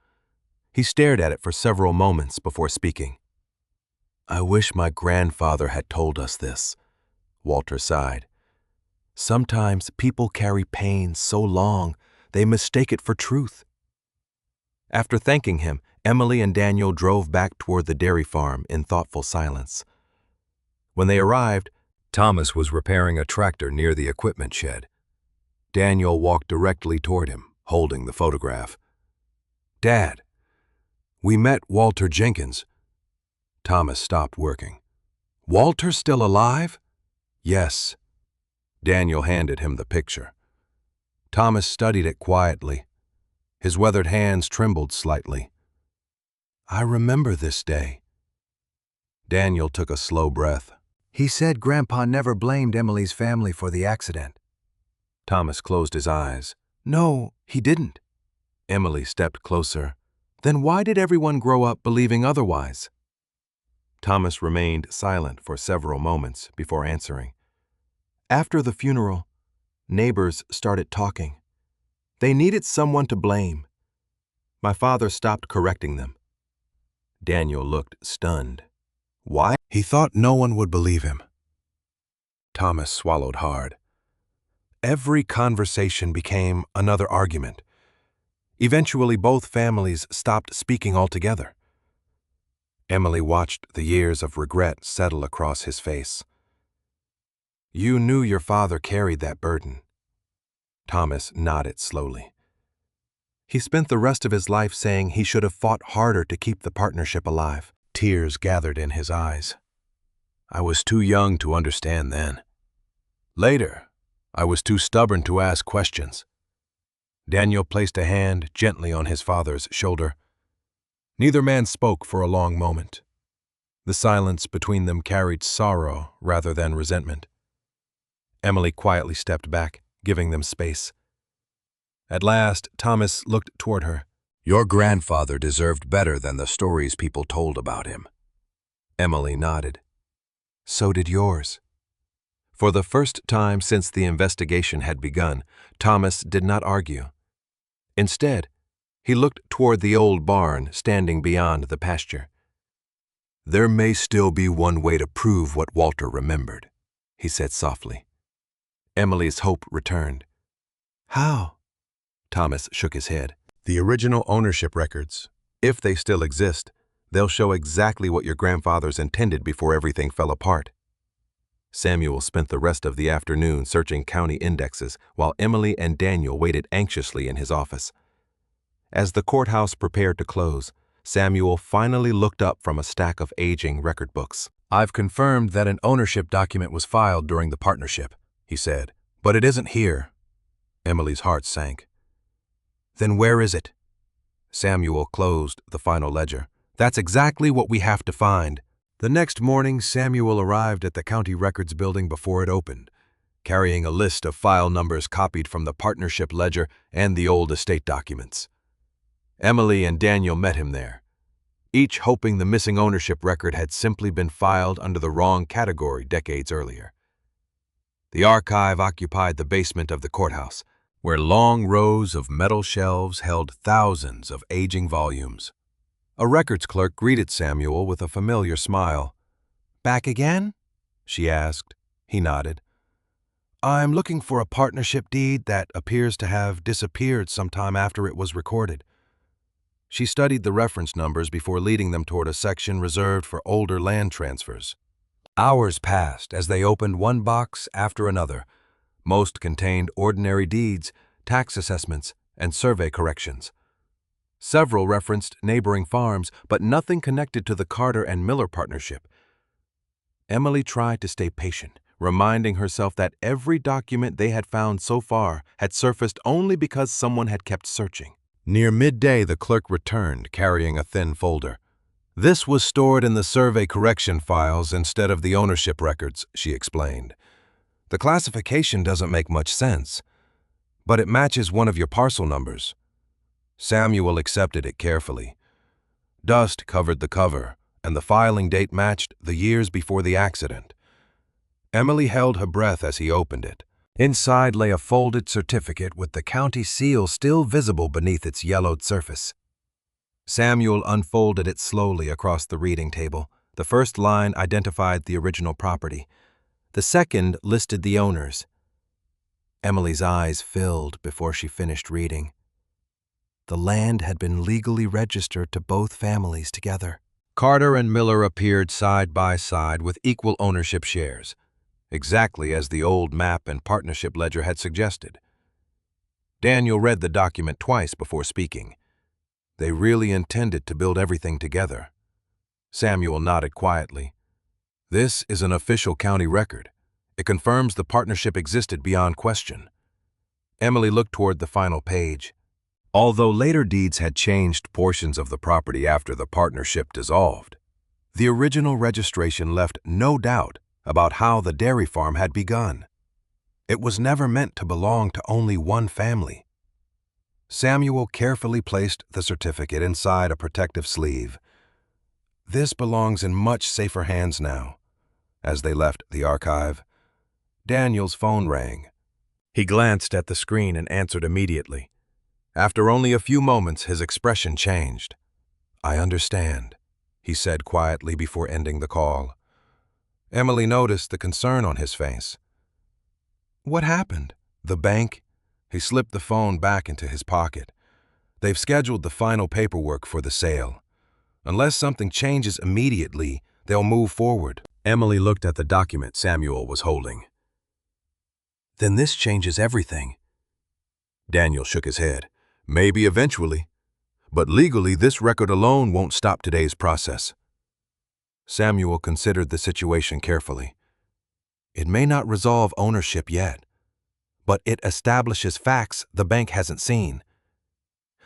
[SPEAKER 1] He stared at it for several moments before speaking. "I wish my grandfather had told us this," Walter sighed. "Sometimes people carry pain so long they mistake it for truth." After thanking him, Emily and Daniel drove back toward the dairy farm in thoughtful silence. When they arrived, Thomas was repairing a tractor near the equipment shed. Daniel walked directly toward him, holding the photograph. "Dad, we met Walter Jenkins." Thomas stopped working. "Walter's still alive?" "Yes." Daniel handed him the picture. Thomas studied it quietly. His weathered hands trembled slightly. "I remember this day." Daniel took a slow breath. "He said Grandpa never blamed Emily's family for the accident." Thomas closed his eyes. "No, he didn't." Emily stepped closer. Then why did everyone grow up believing otherwise? Thomas remained silent for several moments before answering. After the funeral, neighbors started talking. They needed someone to blame. My father stopped correcting them. Daniel looked stunned. Why?
[SPEAKER 2] He thought no one would believe him. Thomas swallowed hard. Every conversation became another argument. Eventually, both families stopped speaking altogether. Emily watched the years of regret settle across his face. You knew your father carried that burden. Thomas nodded slowly. He spent the rest of his life saying he should have fought harder to keep the partnership alive. Tears gathered in his eyes. I was too young to understand then. Later, I was too stubborn to ask questions. Daniel placed a hand gently on his father's shoulder. Neither man spoke for a long moment. The silence between them carried sorrow rather than resentment. Emily quietly stepped back, giving them space. At last, Thomas looked toward her. Your grandfather deserved better than the stories people told about him. Emily nodded. So did yours. For the first time since the investigation had begun, Thomas did not argue. Instead, he looked toward the old barn standing beyond the pasture. There may still be one way to prove what Walter remembered, he said softly. Emily's hope returned. How? Thomas shook his head. The original ownership records, if they still exist, they'll show exactly what your grandfathers intended before everything fell apart. Samuel spent the rest of the afternoon searching county indexes while Emily and Daniel waited anxiously in his office. As the courthouse prepared to close, Samuel finally looked up from a stack of aging record books. I've confirmed that an ownership document was filed during the partnership, he said, but it isn't here. Emily's heart sank. Then where is it? Samuel closed the final ledger. That's exactly what we have to find. The next morning, Samuel arrived at the county records building before it opened, carrying a list of file numbers copied from the partnership ledger and the old estate documents. Emily and Daniel met him there, each hoping the missing ownership record had simply been filed under the wrong category decades earlier. The archive occupied the basement of the courthouse, where long rows of metal shelves held thousands of aging volumes. A records clerk greeted Samuel with a familiar smile. Back again? She asked. He nodded. I'm looking for a partnership deed that appears to have disappeared sometime after it was recorded. She studied the reference numbers before leading them toward a section reserved for older land transfers. Hours passed as they opened one box after another. Most contained ordinary deeds, tax assessments, and survey corrections. Several referenced neighboring farms, but nothing connected to the Carter and Miller partnership. Emily tried to stay patient, reminding herself that every document they had found so far had surfaced only because someone had kept searching. Near midday, the clerk returned, carrying a thin folder. This was stored in the survey correction files instead of the ownership records, she explained. The classification doesn't make much sense, but it matches one of your parcel numbers. Samuel accepted it carefully. Dust covered the cover, and the filing date matched the years before the accident. Emily held her breath as he opened it. Inside lay a folded certificate with the county seal still visible beneath its yellowed surface. Samuel unfolded it slowly across the reading table. The first line identified the original property. The second listed the owners. Emily's eyes filled before she finished reading. The land had been legally registered to both families together. Carter and Miller appeared side by side with equal ownership shares, exactly as the old map and partnership ledger had suggested. Daniel read the document twice before speaking. They really intended to build everything together. Samuel nodded quietly. This is an official county record. It confirms the partnership existed beyond question. Emily looked toward the final page. Although later deeds had changed portions of the property after the partnership dissolved, the original registration left no doubt about how the dairy farm had begun. It was never meant to belong to only one family. Samuel carefully placed the certificate inside a protective sleeve. This belongs in much safer hands now. As they left the archive, Daniel's phone rang. He glanced at the screen and answered immediately. After only a few moments, his expression changed. "I understand," he said quietly before ending the call. Emily noticed the concern on his face. "What happened?" "The bank?" He slipped the phone back into his pocket. "They've scheduled the final paperwork for the sale. Unless something changes immediately, they'll move forward." Emily looked at the document Samuel was holding. "Then this changes everything." Daniel shook his head. "Maybe eventually. But legally, this record alone won't stop today's process." Samuel considered the situation carefully. "It may not resolve ownership yet, but it establishes facts the bank hasn't seen.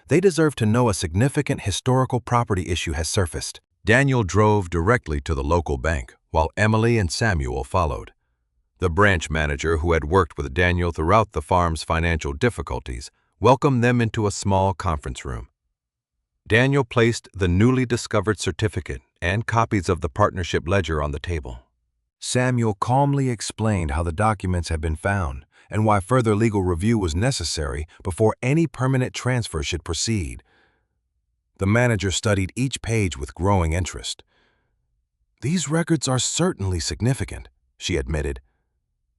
[SPEAKER 2] They deserve to know a significant historical property issue has surfaced." Daniel drove directly to the local bank, while Emily and Samuel followed. The branch manager, who had worked with Daniel throughout the farm's financial difficulties, welcomed them into a small conference room. Daniel placed the newly discovered certificate and copies of the partnership ledger on the table. Samuel calmly explained how the documents had been found and why further legal review was necessary before any permanent transfer should proceed. The manager studied each page with growing interest. "These records are certainly significant," she admitted.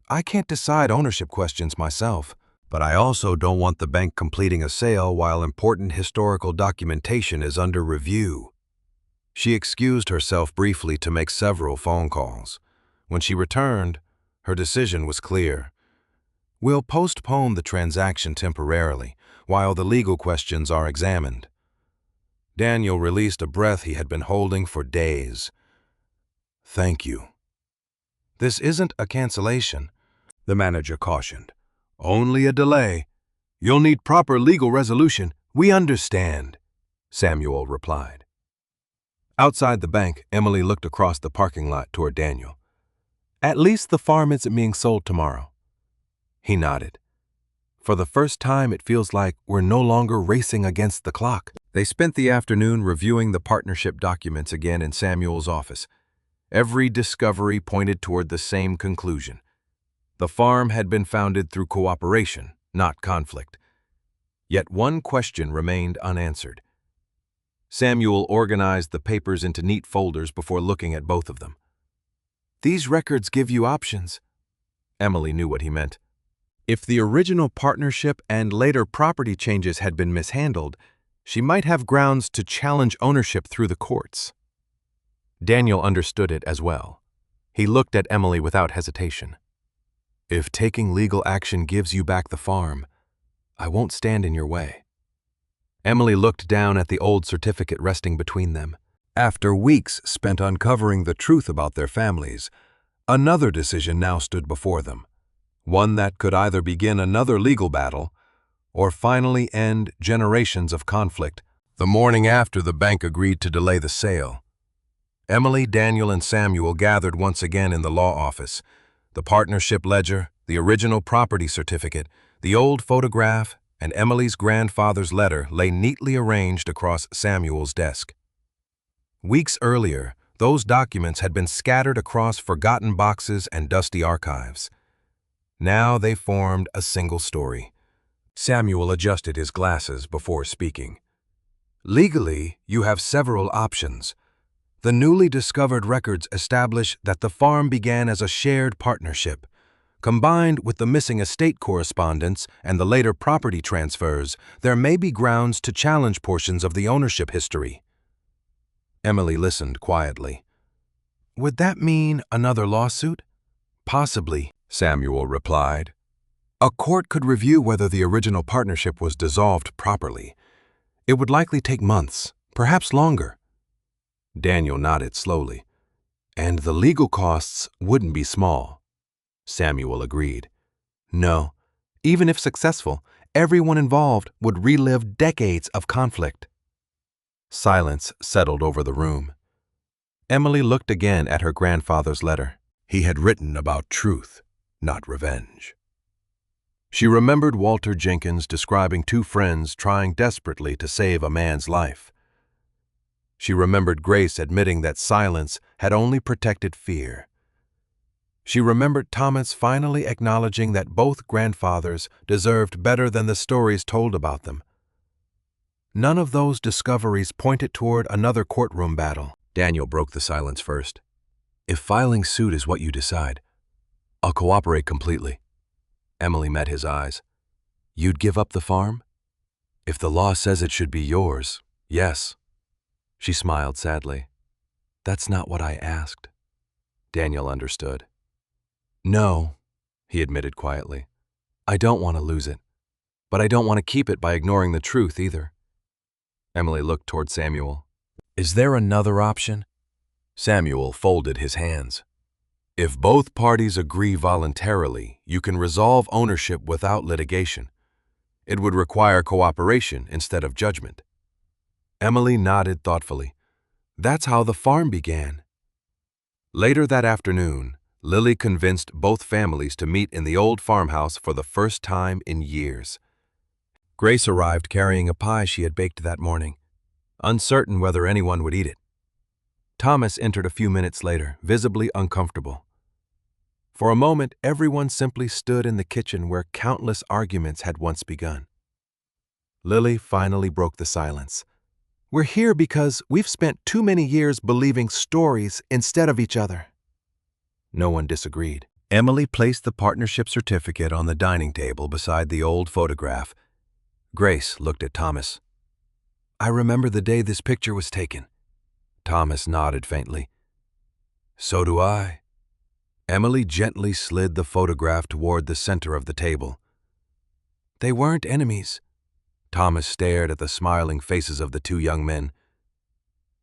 [SPEAKER 2] "I can't decide ownership questions myself, but I also don't want the bank completing a sale while important historical documentation is under review." She excused herself briefly to make several phone calls. When she returned, her decision was clear. "We'll postpone the transaction temporarily while the legal questions are examined." Daniel released a breath he had been holding for days. "Thank you." "This isn't a cancellation," the manager cautioned. "Only a delay. You'll need proper legal resolution." "We understand," Samuel replied. Outside the bank, Emily looked across the parking lot toward Daniel. "At least the farm isn't being sold tomorrow." He nodded. "For the first time, it feels like we're no longer racing against the clock." They spent the afternoon reviewing the partnership documents again in Samuel's office. Every discovery pointed toward the same conclusion. The farm had been founded through cooperation, not conflict. Yet one question remained unanswered. Samuel organized the papers into neat folders before looking at both of them. "These records give you options." Emily knew what he meant. If the original partnership and later property changes had been mishandled, she might have grounds to challenge ownership through the courts. Daniel understood it as well. He looked at Emily without hesitation. "If taking legal action gives you back the farm, I won't stand in your way." Emily looked down at the old certificate resting between them. After weeks spent uncovering the truth about their families, another decision now stood before them, one that could either begin another legal battle or finally end generations of conflict. The morning after the bank agreed to delay the sale, Emily, Daniel, and Samuel gathered once again in the law office. The partnership ledger, the original property certificate, the old photograph, and Emily's grandfather's letter lay neatly arranged across Samuel's desk. Weeks earlier, those documents had been scattered across forgotten boxes and dusty archives. Now they formed a single story. Samuel adjusted his glasses before speaking. "Legally, you have several options. The newly discovered records establish that the farm began as a shared partnership. Combined with the missing estate correspondence and the later property transfers, there may be grounds to challenge portions of the ownership history." Emily listened quietly. "Would that mean another lawsuit?" "Possibly," Samuel replied. "A court could review whether the original partnership was dissolved properly. It would likely take months, perhaps longer." Daniel nodded slowly. "And the legal costs wouldn't be small." Samuel agreed. "No, even if successful, everyone involved would relive decades of conflict." Silence settled over the room. Emily looked again at her grandfather's letter. He had written about truth, not revenge. She remembered Walter Jenkins describing two friends trying desperately to save a man's life. She remembered Grace admitting that silence had only protected fear. She remembered Thomas finally acknowledging that both grandfathers deserved better than the stories told about them. None of those discoveries pointed toward another courtroom battle. Daniel broke the silence first. If filing suit is what you decide, I'll cooperate completely. Emily met his eyes. You'd give up the farm? If the law says it should be yours, yes. She smiled sadly. That's not what I asked. Daniel understood. No, he admitted quietly. I don't want to lose it, but I don't want to keep it by ignoring the truth either. Emily looked toward Samuel. Is there another option? Samuel folded his hands. If both parties agree voluntarily, you can resolve ownership without litigation. It would require cooperation instead of judgment. Emily nodded thoughtfully. That's how the farm began. Later that afternoon, Lily convinced both families to meet in the old farmhouse for the first time in years. Grace arrived carrying a pie she had baked that morning, uncertain whether anyone would eat it. Thomas entered a few minutes later, visibly uncomfortable. For a moment, everyone simply stood in the kitchen where countless arguments had once begun. Lily finally broke the silence. We're here because we've spent too many years believing stories instead of each other. No one disagreed. Emily placed the partnership certificate on the dining table beside the old photograph. Grace looked at Thomas. I remember the day this picture was taken. Thomas nodded faintly. So do I. Emily gently slid the photograph toward the center of the table. They weren't enemies. Thomas stared at the smiling faces of the two young men.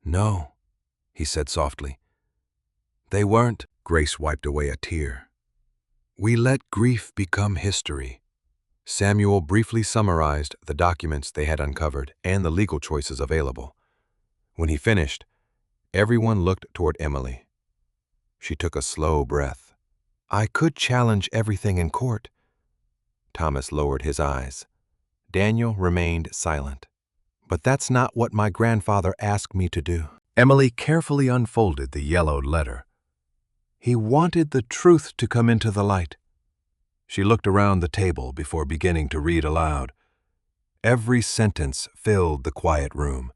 [SPEAKER 2] No, he said softly. They weren't. Grace wiped away a tear. We let grief become history. Samuel briefly summarized the documents they had uncovered and the legal choices available. When he finished, everyone looked toward Emily. She took a slow breath. I could challenge everything in court. Thomas lowered his eyes. Daniel remained silent. But that's not what my grandfather asked me to do. Emily carefully unfolded the yellowed letter. He wanted the truth to come into the light. She looked around the table before beginning to read aloud. Every sentence filled the quiet room.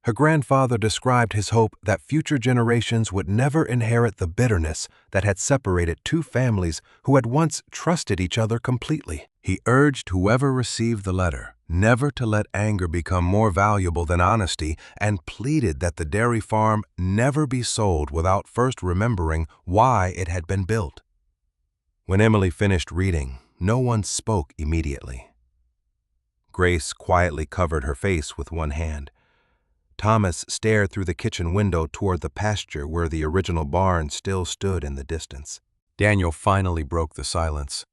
[SPEAKER 2] Her grandfather described his hope that future generations would never inherit the bitterness that had separated two families who had once trusted each other completely. He urged whoever received the letter never to let anger become more valuable than honesty, and pleaded that the dairy farm never be sold without first remembering why it had been built. When Emily finished reading, no one spoke immediately. Grace quietly covered her face with one hand. Thomas stared through the kitchen window toward the pasture where the original barn still stood in the distance. Daniel finally broke the silence.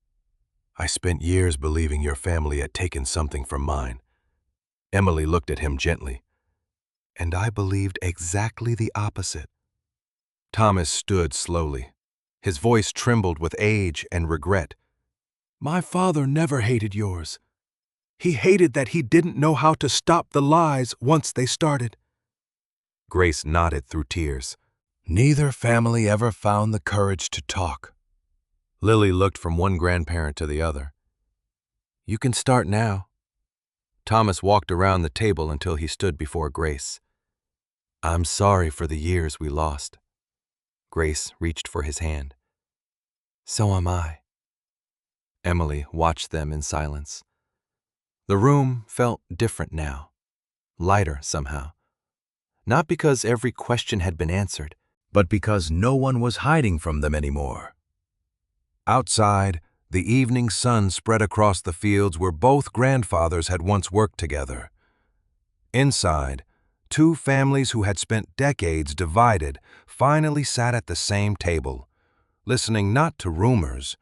[SPEAKER 2] I spent years believing your family had taken something from mine. Emily looked at him gently. And I believed exactly the opposite. Thomas stood slowly. His voice trembled with age and regret. My father never hated yours. He hated that he didn't know how to stop the lies once they started. Grace nodded through tears. Neither family ever found the courage to talk. Lily looked from one grandparent to the other. You can start now. Thomas walked around the table until he stood before Grace. I'm sorry for the years we lost. Grace reached for his hand. So am I. Emily watched them in silence. The room felt different now, lighter somehow. Not because every question had been answered, but because no one was hiding from them anymore. Outside, the evening sun spread across the fields where both grandfathers had once worked together. Inside, two families who had spent decades divided finally sat at the same table, listening not to rumors,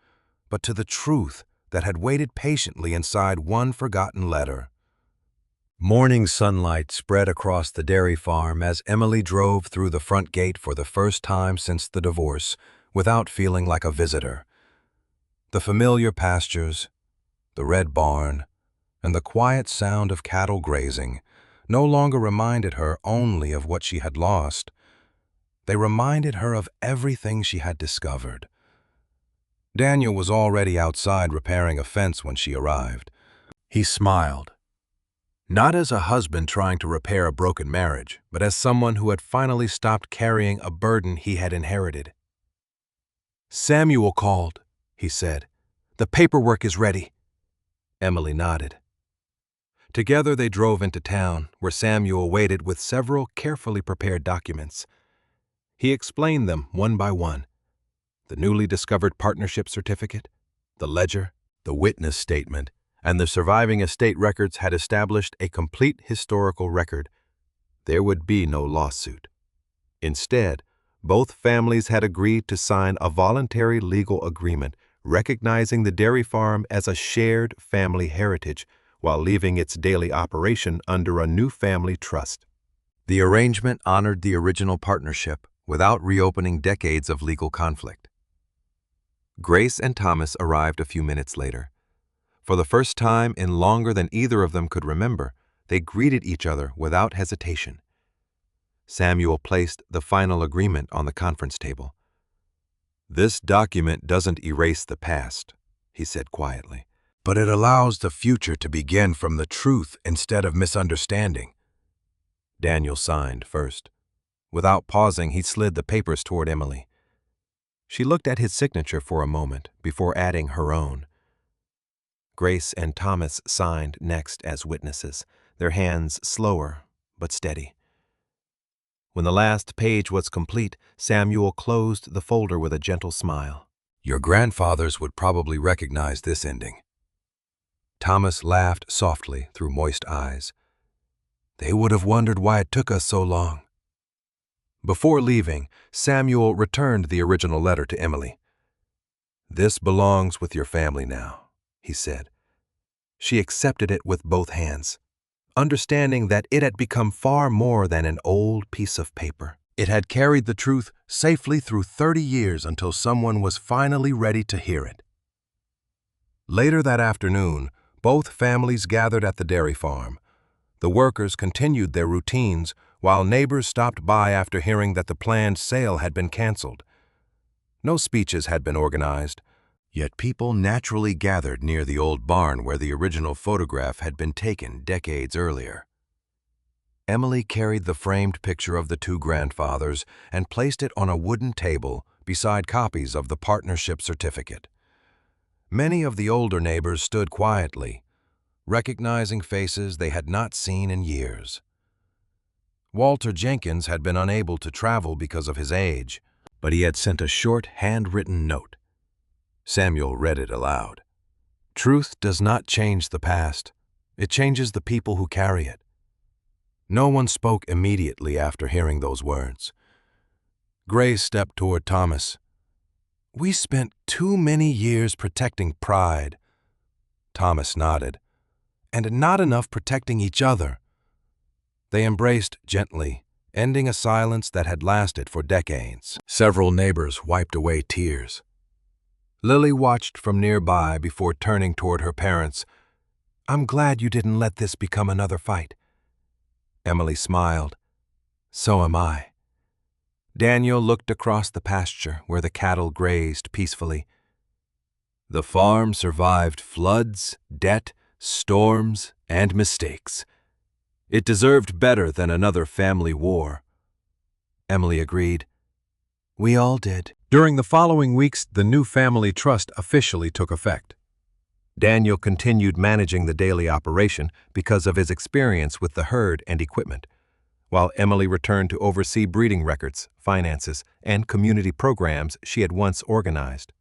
[SPEAKER 2] but to the truth that had waited patiently inside one forgotten letter. Morning sunlight spread across the dairy farm as Emily drove through the front gate for the first time since the divorce, without feeling like a visitor. The familiar pastures, The red barn, and the quiet sound of cattle grazing no longer reminded her only of what she had lost. They reminded her of everything she had discovered. Daniel was already outside repairing a fence when she arrived. He smiled, not as a husband trying to repair a broken marriage, but as someone who had finally stopped carrying a burden he had inherited. "Samuel called," he said. "The paperwork is ready." Emily nodded. Together they drove into town, where Samuel waited with several carefully prepared documents. He explained them one by one: the newly discovered partnership certificate, the ledger, the witness statement, and the surviving estate records had established a complete historical record. There would be no lawsuit. Instead, both families had agreed to sign a voluntary legal agreement recognizing the dairy farm as a shared family heritage while leaving its daily operation under a new family trust. The arrangement honored the original partnership without reopening decades of legal conflict. Grace and Thomas arrived a few minutes later. For the first time in longer than either of them could remember, they greeted each other without hesitation. Samuel placed the final agreement on the conference table. "This document doesn't erase the past," he said quietly, "but it allows the future to begin from the truth instead of misunderstanding." Daniel signed first. Without pausing, he slid the papers toward Emily. She looked at his signature for a moment before adding her own. Grace and Thomas signed next as witnesses, their hands slower but steady. When the last page was complete, Samuel closed the folder with a gentle smile. "Your grandfathers would probably recognize this ending." Thomas laughed softly through moist eyes. "They would have wondered why it took us so long." Before leaving, Samuel returned the original letter to Emily. "This belongs with your family now," he said. She accepted it with both hands, understanding that it had become far more than an old piece of paper. It had carried the truth safely through 30 years until someone was finally ready to hear it. Later that afternoon, both families gathered at the dairy farm. The workers continued their routines while neighbors stopped by after hearing that the planned sale had been canceled. No speeches had been organized, yet people naturally gathered near the old barn where the original photograph had been taken decades earlier. Emily carried the framed picture of the two grandfathers and placed it on a wooden table beside copies of the partnership certificate. Many of the older neighbors stood quietly, recognizing faces they had not seen in years. Walter Jenkins had been unable to travel because of his age, but he had sent a short, handwritten note. Samuel read it aloud. "Truth does not change the past. It changes the people who carry it." No one spoke immediately after hearing those words. Grace stepped toward Thomas. "We spent too many years protecting pride." Thomas nodded. "And not enough protecting each other." They embraced gently, ending a silence that had lasted for decades. Several neighbors wiped away tears. Lily watched from nearby before turning toward her parents. "I'm glad you didn't let this become another fight." Emily smiled. "So am I." Daniel looked across the pasture where the cattle grazed peacefully. "The farm survived floods, debt, storms, and mistakes. It deserved better than another family war." Emily agreed. "We all did." During the following weeks, the new family trust officially took effect. Daniel continued managing the daily operation because of his experience with the herd and equipment, while Emily returned to oversee breeding records, finances, and community programs she had once organized.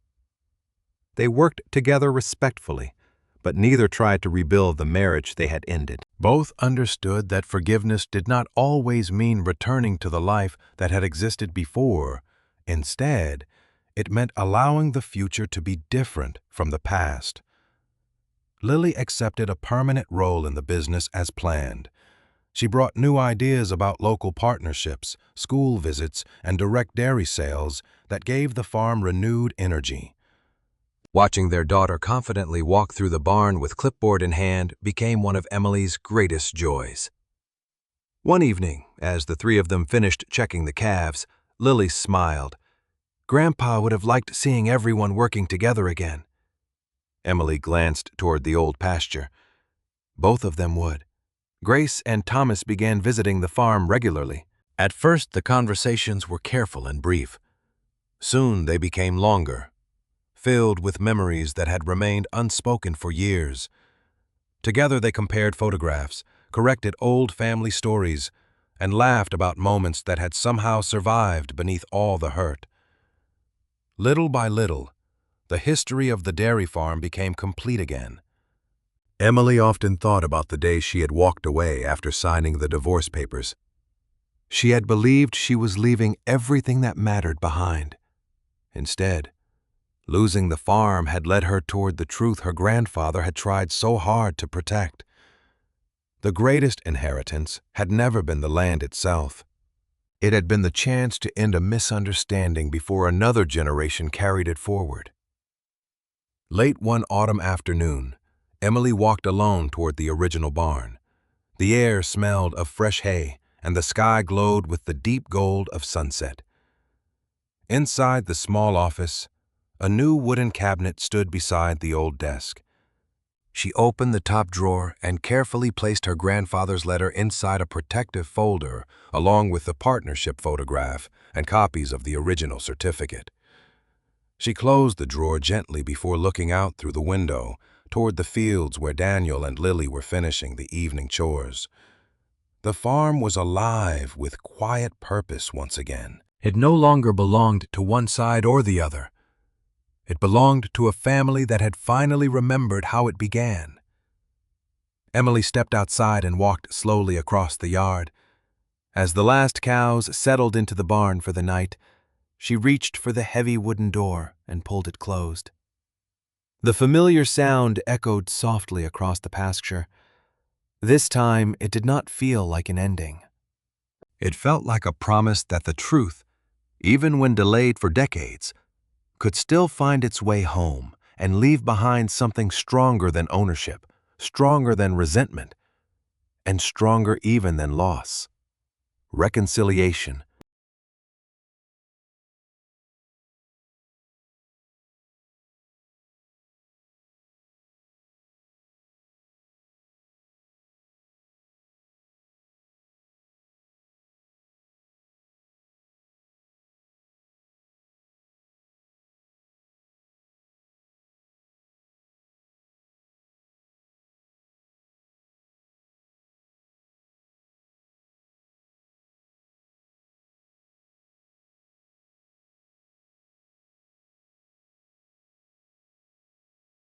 [SPEAKER 2] They worked together respectfully, but neither tried to rebuild the marriage they had ended. Both understood that forgiveness did not always mean returning to the life that had existed before. Instead, it meant allowing the future to be different from the past. Lily accepted a permanent role in the business as planned. She brought new ideas about local partnerships, school visits, and direct dairy sales that gave the farm renewed energy.
[SPEAKER 1] Watching their daughter confidently walk through the barn with clipboard in hand became one of Emily's greatest joys. One evening, as the three of them finished checking the calves, Lily smiled. "Grandpa would have liked seeing everyone working together again." Emily glanced toward the old pasture. Both of them would. Grace and Thomas began visiting the farm regularly. At first, the conversations were careful and brief. Soon they became longer, filled with memories that had remained unspoken for years. Together they compared photographs, corrected old family stories, and laughed about moments that had somehow survived beneath all the hurt. Little by little, the history of the dairy farm became complete again. Emily often thought about the day she had walked away after signing the divorce papers. She had believed she was leaving everything that mattered behind. Instead, losing the farm had led her toward the truth her grandfather had tried so hard to protect. The greatest inheritance had never been the land itself. It had been the chance to end a misunderstanding before another generation carried it forward. Late one autumn afternoon, Emily walked alone toward the original barn. The air smelled of fresh hay, and the sky glowed with the deep gold of sunset. Inside the small office, a new wooden cabinet stood beside the old desk. She opened the top drawer and carefully placed her grandfather's letter inside a protective folder, along with the partnership photograph and copies of the original certificate. She closed the drawer gently before looking out through the window toward the fields where Daniel and Lily were finishing the evening chores. The farm was alive with quiet purpose once again. It no longer belonged to one side or the other. It belonged to a family that had finally remembered how it began. Emily stepped outside and walked slowly across the yard. As the last cows settled into the barn for the night, she reached for the heavy wooden door and pulled it closed. The familiar sound echoed softly across the pasture. This time, it did not feel like an ending. It felt like a promise that the truth, even when delayed for decades, could still find its way home and leave behind something stronger than ownership, stronger than resentment, and stronger even than loss. Reconciliation,